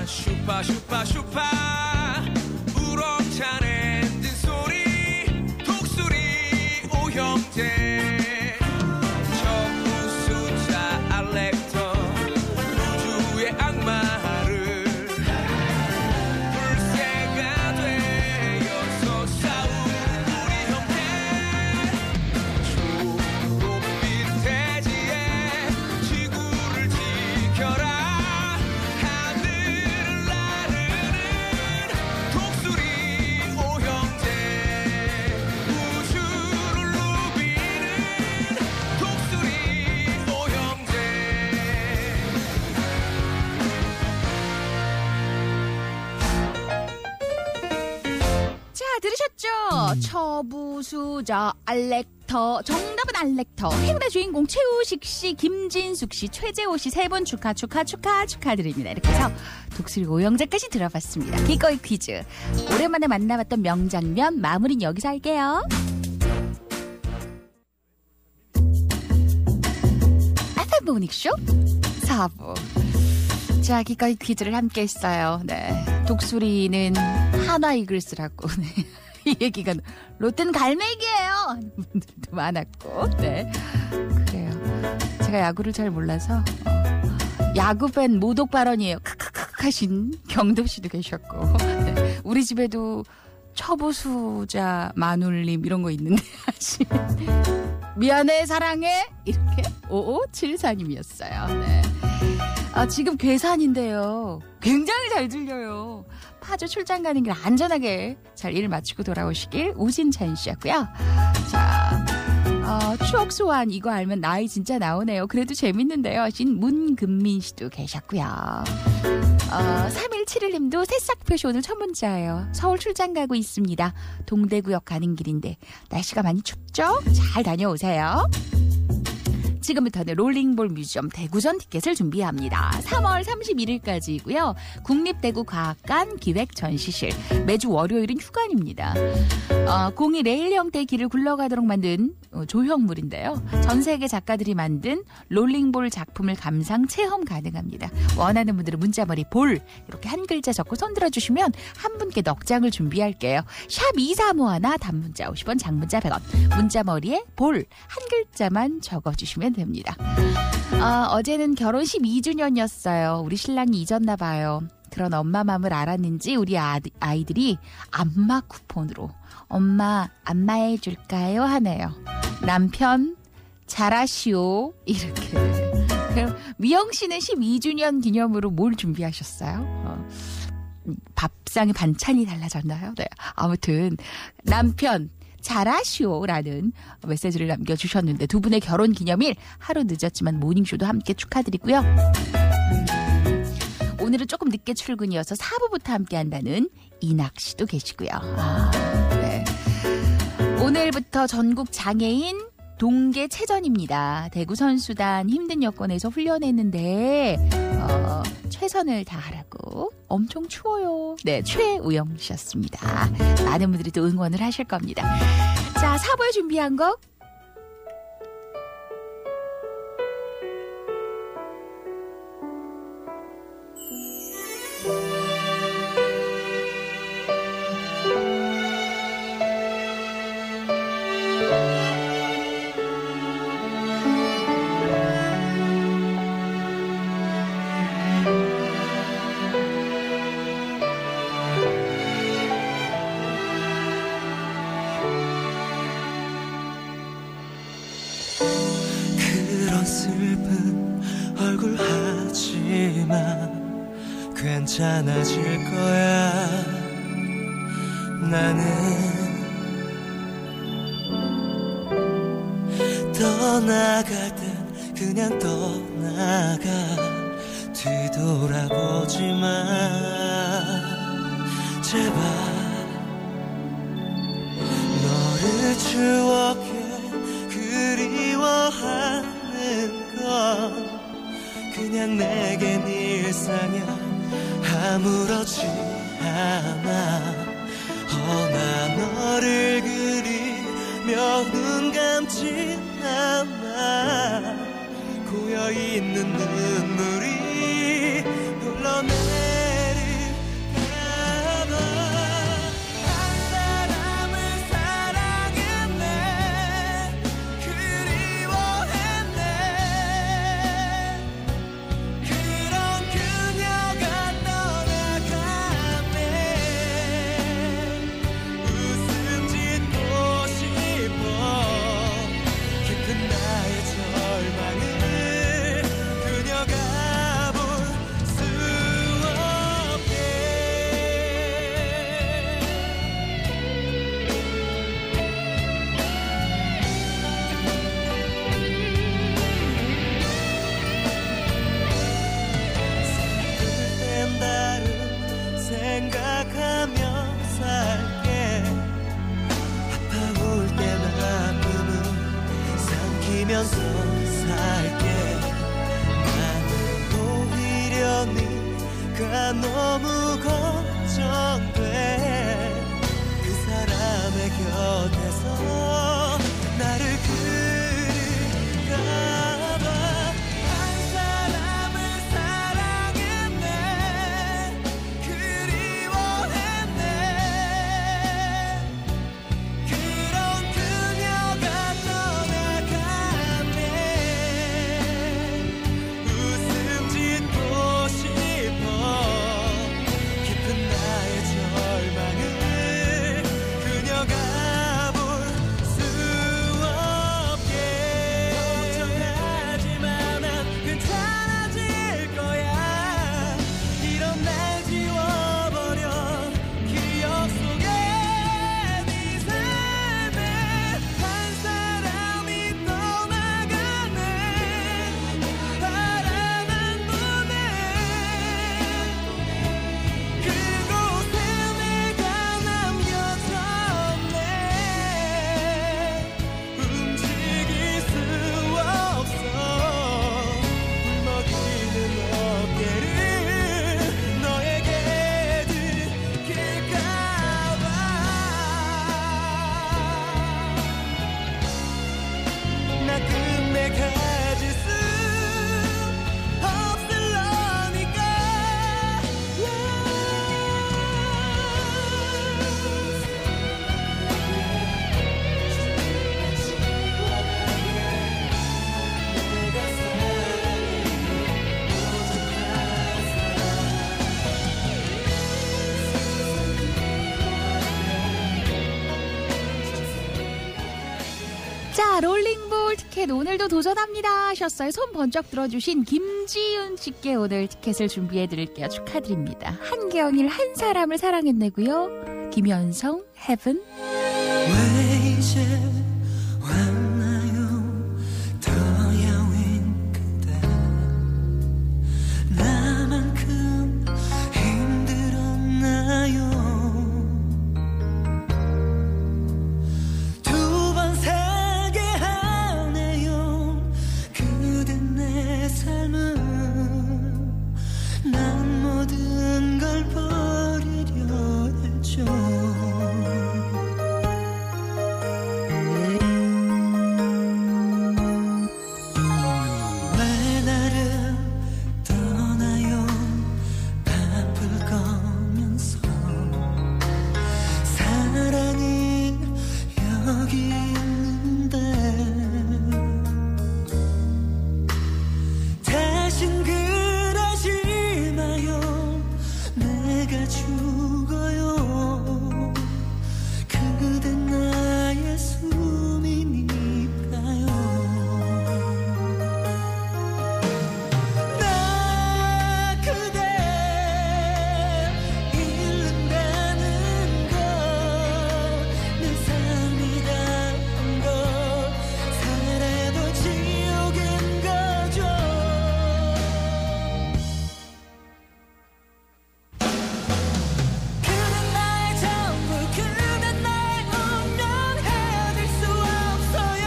슈파 슈파 슈파 우렁찬 엔진 소리 독수리 오형제 저부수자 알렉터 우주의 악마를 불새가 되어서 싸우는 우리 형제 초록빛 대지에 지구를 지켜라 독수리 오형제 우주를 누비는 독수리 오형제. 자, 들으셨죠? 처부수자 알렉터. 정답은 알렉터. 행운의 주인공 최우식 씨, 김진숙 씨, 최재호 씨 세 분 축하드립니다. 이렇게 해서 독수리 오형제까지 들어봤습니다. 기꺼이 퀴즈. 오랜만에 만나봤던 명장면 마무리는 여기서 할게요. FM 모닝쇼 4부. 자, 기꺼이 퀴즈를 함께 했어요. 네. 독수리는 한화 이글스라고. 네. 이 얘기가 롯데는 갈매기예요 하는 분들도 많았고. 네. 그래요. 제가 야구를 잘 몰라서 야구 팬 모독 발언이에요. 크크크 하신 경도 씨도 계셨고. 네. 우리 집에도 처보수자 마눌님 이런 거 있는데 아직 미안해 사랑해 이렇게 5574님이었어요. 네. 지금 괴산인데요. 굉장히 잘 들려요. 파주 출장 가는 길 안전하게 잘 일 마치고 돌아오시길 우진찬 씨였고요. 자, 추억 소환 이거 알면 나이 진짜 나오네요. 그래도 재밌는데요. 신 문금민 씨도 계셨고요. 3171님도 새싹표시 오늘 첫 문자예요. 서울 출장 가고 있습니다. 동대구역 가는 길인데 날씨가 많이 춥죠? 잘 다녀오세요. 지금부터는 롤링볼 뮤지엄 대구전 티켓을 준비합니다. 3월 31일까지이고요. 국립대구과학관 기획전시실. 매주 월요일은 휴관입니다. 공이 레일 형태의 길을 굴러가도록 만든 조형물인데요. 전 세계 작가들이 만든 롤링볼 작품을 감상 체험 가능합니다. 원하는 분들은 문자머리 볼 이렇게 한 글자 적고 손들어 주시면 한 분께 넉 장을 준비할게요. 샵 2351 단문자 50원 장문자 100원 문자머리에 볼 한 글자만 적어주시면 됩니다. 어제는 결혼식 2주년이었어요. 우리 신랑이 잊었나 봐요. 그런 엄마 마음을 알았는지 우리 아이들이 안마 쿠폰으로 엄마 안마해 줄까요? 하네요. 남편 잘하시오 이렇게. 그럼 미영 씨는 12주년 기념으로 뭘 준비하셨어요? 밥상에 반찬이 달라졌나요? 네. 아무튼 남편 잘하시오라는 메시지를 남겨주셨는데 두 분의 결혼 기념일 하루 늦었지만 모닝쇼도 함께 축하드리고요. 오늘은 조금 늦게 출근이어서 4부부터 함께한다는 이낙 씨도 계시고요. 네. 오늘부터 전국 장애인 동계 체전입니다. 대구 선수단 힘든 여건에서 훈련했는데 최선을 다하라고 엄청 추워요. 네, 최우영 씨였습니다. 많은 분들이 또 응원을 하실 겁니다. 자, 4부에 준비한 곡 슬픈 얼굴 하지마 괜찮아질 거야 나는 떠나가든 그냥 떠나가 뒤돌아보지 마 제발 너를 추억해 그리워하는 건 그냥 내겐 일상이야 아무렇지 않아 나 너를 그리며 눈 감지 않아 고여있는 눈물이 흘러내릴까봐 한 사람을 사랑했네 그리워했네 그런 그녀가 떠나가네 웃음 짓고 싶어 깊은 나의 절망을 그녀가 볼 수 없게 슬플 땐 다른 생각하며 살게 아파올 땐 아픔을 삼키면서 살게 나는 오히려 네가 너무 걱정돼 그 사람의 곁에서 나를 그릴까봐 한 사람을 사랑했네 그리워했네 그런 그녀가 떠나가네 웃음 짓고 싶어 깊은 나의 절망을 그녀가 볼 수 없게 걱정하지마 난 괜찮아질 거야 이런 날 지워버려 기억 속에 네 삶에 한 사람이 떠나가네 바라만 보내 그곳에 내가 남겨졌네 움직일 수 없어 울먹이는 어깨를 너에게 들킬까봐 나 끝내 가질 수 없을러니까 자, 롤링볼 티켓 오늘도 도전합니다 하셨어요. 손 번쩍 들어주신 김지윤 씨께 오늘 티켓을 준비해드릴게요. 축하드립니다. 한경일 한 사람을 사랑했네고요. 김현성 Heaven. 왜 이제 왔나요 더 야윈 그대 나만큼 힘들었나요 두 번 살게 하네요 그댄 내 삶은 난 모든 걸 버리려 했죠 왜 나를 떠나요 바쁠 거면서 사랑이 여기 있는데 다신 그러지 마요 내가 죽어요 그댄 나의 숨이니까요 나 그대 잃는다는 거내 삶이란 거 살아도 지옥인 거죠 그댄 나의 전부 그댄 나의 운명 헤어질 수 없어요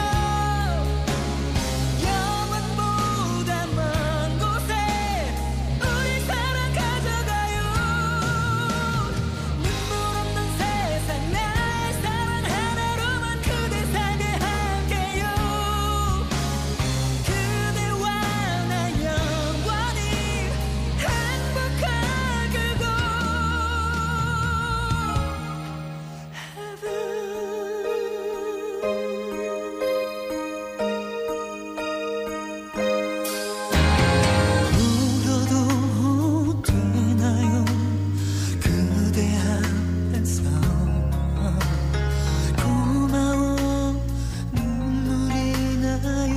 영원보다 먼 곳에 우리 사랑 가져가요 눈물 없는 세상 나의 사랑 하나로만 그대 살게 할게요 그대와 나 영원히 행복하게고 울어도 되나요 그대 앞에서 고마워 눈물이 나요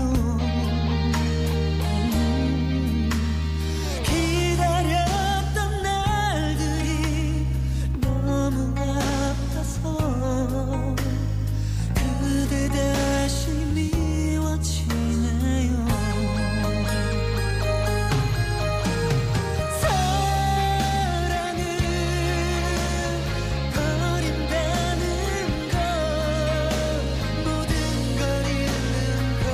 기다렸던 날들이 너무 아파서 그대 다시 미워지네요 사랑은 버린다는 것 모든 걸 잃는 것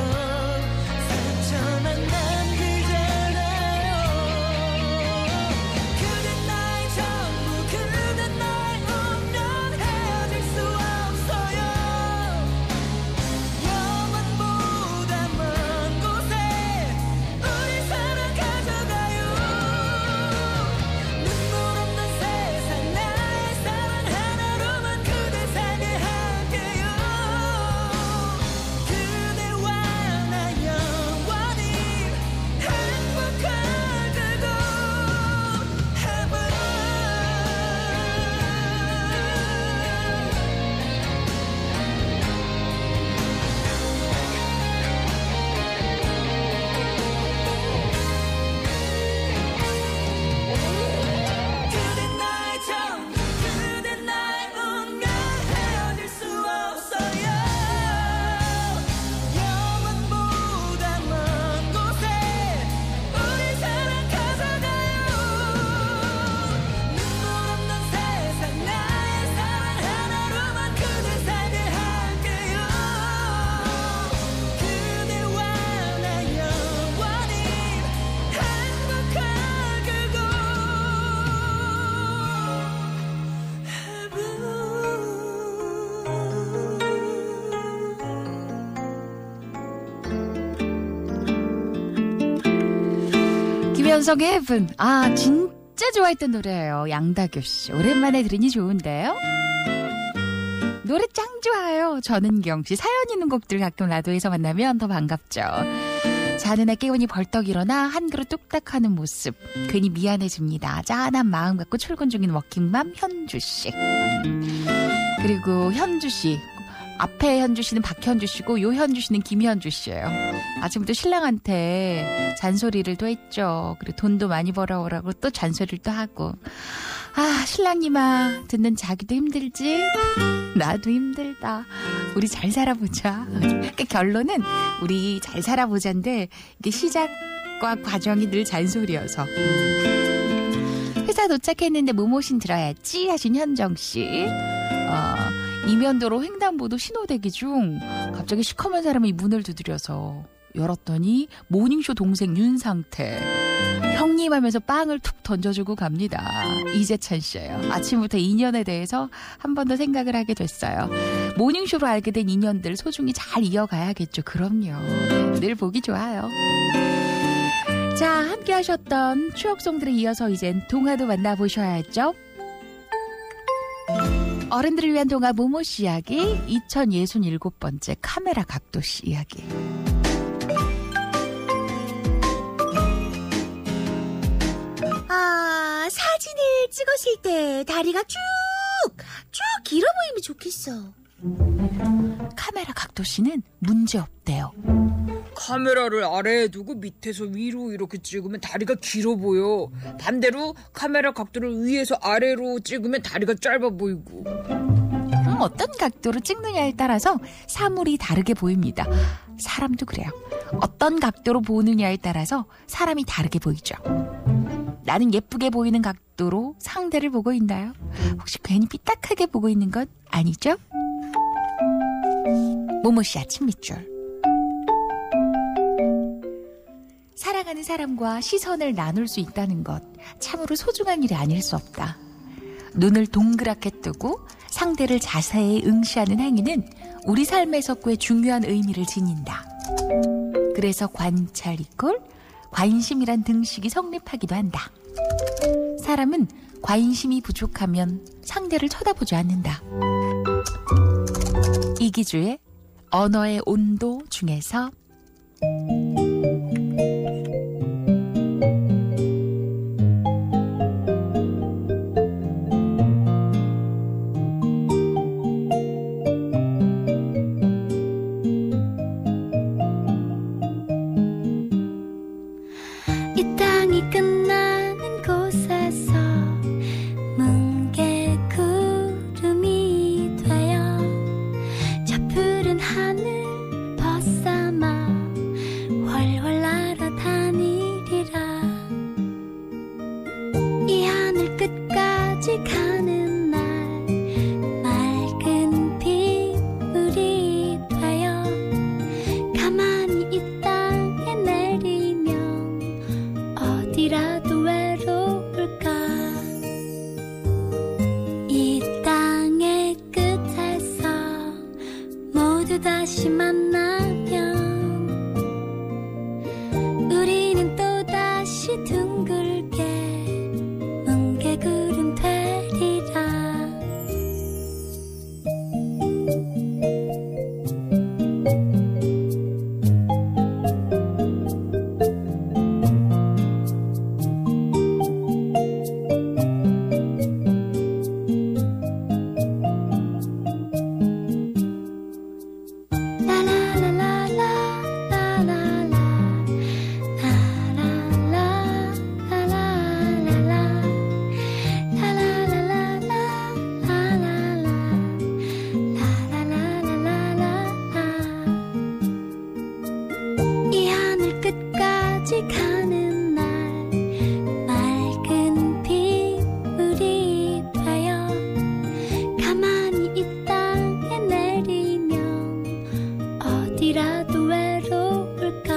상처만 남기잖아요 그댄 나의 전부 그댄 나의 운명 헤어질 수 없어요 영원보다 먼 곳에 우리 사랑 가져가요 눈물 없는 세상 나의 사랑 하나로만 그대 살게 할게요 그대와 나 영원히 행복하게도 그댄 나의 전부 그댄 나의 운명 헤어질 수 없어요 영원보다 먼 곳에 우리 사랑 가져가요 눈물 없는 세상 나의 사랑 하나로만 그대 살게 할게요 그대와 나 영원히 행복하게고 김현성의 헤븐. 아, 진짜 좋아했던 노래예요. 양다교 씨. 오랜만에 들으니 좋은데요? 노래 짱 좋아요. 전은경 씨. 사연 있는 곡들 가끔 라디오에서 만나면 더 반갑죠. 자는 애 깨우니 벌떡 일어나 한 그릇 뚝딱 하는 모습. 괜히 미안해집니다. 짠한 마음 갖고 출근 중인 워킹맘 현주 씨. 그리고 현주 씨. 앞에 현주 씨는 박현주 씨고 요 현주 씨는 김현주 씨예요. 아침부터 신랑한테 잔소리를 또 했죠. 그리고 돈도 많이 벌어오라고 또 잔소리를 또 하고. 아, 신랑님아, 듣는 자기도 힘들지? 나도 힘들다. 우리 잘 살아보자. 그러니까 결론은 우리 잘 살아보자인데 이게 시작과 과정이 늘 잔소리여서. 회사 도착했는데 모모신 들어야지 하신 현정씨. 이면도로 횡단보도 신호대기 중 갑자기 시커먼 사람이 문을 두드려서 열었더니 모닝쇼 동생 윤상태. 형님 하면서 빵을 툭 던져주고 갑니다. 이재찬 씨예요. 아침부터 인연에 대해서 한 번 더 생각을 하게 됐어요. 모닝쇼로 알게 된 인연들 소중히 잘 이어가야겠죠. 그럼요. 늘 보기 좋아요. 자, 함께 하셨던 추억송들에 이어서 이젠 동화도 만나보셔야죠. 어른들을 위한 동화 모모씨 이야기 2067번째 카메라 각도씨 이야기. 사진을 찍었을 때 다리가 쭉 길어 보이면 좋겠어. 카메라 각도씨는 문제없대요. 카메라를 아래에 두고 밑에서 위로 이렇게 찍으면 다리가 길어 보여. 반대로 카메라 각도를 위에서 아래로 찍으면 다리가 짧아 보이고. 어떤 각도로 찍느냐에 따라서 사물이 다르게 보입니다. 사람도 그래요. 어떤 각도로 보느냐에 따라서 사람이 다르게 보이죠. 나는 예쁘게 보이는 각도로 상대를 보고 있나요? 혹시 괜히 삐딱하게 보고 있는 건 아니죠? 모모씨 아침 밑줄. 사랑하는 사람과 시선을 나눌 수 있다는 것 참으로 소중한 일이 아닐 수 없다. 눈을 동그랗게 뜨고 상대를 자세히 응시하는 행위는 우리 삶에서 꽤 중요한 의미를 지닌다. 그래서 관찰 이꼴 관심이란 등식이 성립하기도 한다. 사람은 관심이 부족하면 상대를 쳐다보지 않는다. 이기주의 언어의 온도 중에서 이 땅이 끝나는 곳에서 뭉게 구름이 되어 저 푸른 하늘 벗삼아 훨훨 날아다니리라. 이 하늘 끝까지 가는 날 맑은 빗물이 되어 가만히 이 땅에 내리면 어디라도 외로울까. 이 땅의 끝에서 모두 다시 만나면 우리는 또다시 둥글게 뭉게구름 되리라. 이 하늘 끝까지 가는 날 맑은 빗물이 되어 가만히 이 땅에 내리면 어디라도 외로울까.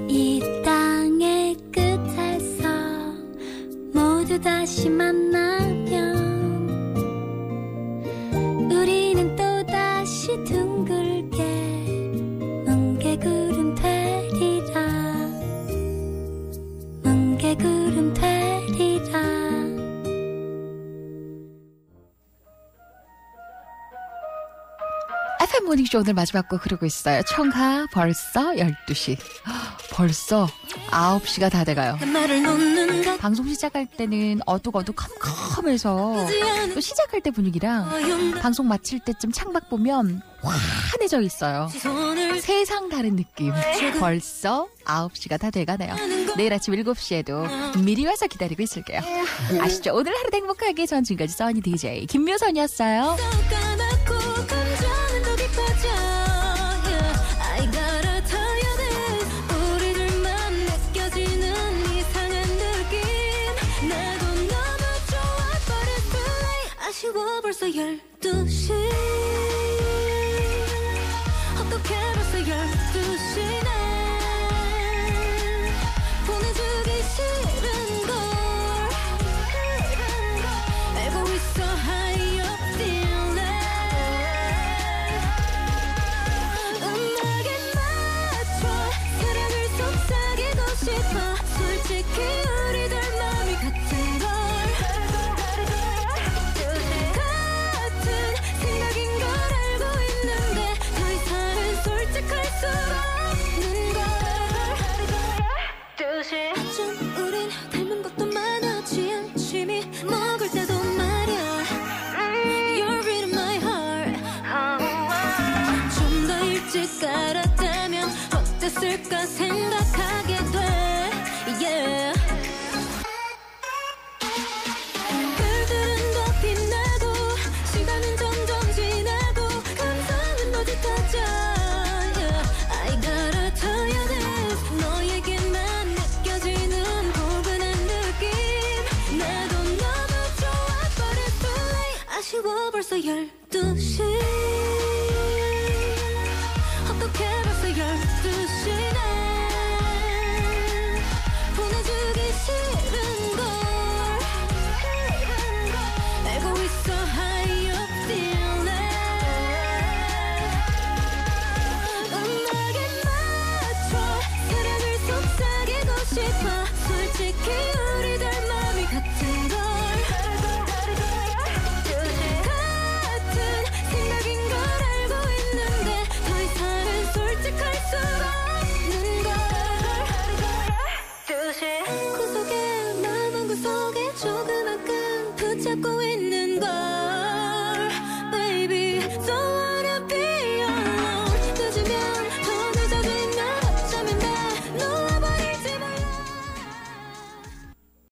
이 땅의 끝에서 모두 다시 만나면 우리는 또다시 둥글게 뭉게구름 되리라. 뭉게구름 되리라. FM 모닝쇼 오늘 마지막 곡 흐르고 있어요. 청하 벌써 12시. 벌써 9시가 다 돼가요. 말을 놓는다. 방송 시작할 때는 어둑어둑 컴컴해서 또 시작할 때 분위기랑 방송 마칠 때쯤 창밖 보면 환해져 있어요. 세상 다른 느낌. 벌써 9시가 다 돼가네요. 내일 아침 7시에도 미리 와서 기다리고 있을게요. 아시죠? 오늘 하루 행복하게 전 지금까지 써니 DJ 김묘선이었어요. 까맣고 감정은 더 깊어져 I gotta tell you this 우리들만 느껴지는 이상한 느낌 나도 너무 좋아 but it's too late 아쉬워 벌써 12시 어떻게 벌써 12시네 보내주기 싫은걸 알고 있어 high up feeling 음악에 맞춰 사랑을 속삭이고 싶어 솔직히 우리들 마음이 같은 걸 같은 생각인 걸 알고 있는데 더 이상은 솔직할 수 없는 걸 어쩜 우린 닮은 것도 많았지 열심히 먹을 때도 말야 You're reading my heart 좀 더 일찍 알았다면 어땠을까 생각하게 돼 Yeah 별들은 더 빛나고 시간은 점점 지나고 감성은 더 짙어져 yeah. I gotta tell you this 너에게만 느껴지는 포근한 느낌 나도 너무 좋아 but it's too late 아쉬워 벌써 12시 어떻게 벌써 12시네 보내주기 싫은걸 알고 있어 high up feeling 음악에 맞춰 사랑을 속삭이고 싶어 솔직히 우리들 마음이 같은 걸 같은 생각인 걸 알고 있는데 더 이상은 솔직할 수 없는 걸 구석에 마음 구석에 조그만큼 붙잡고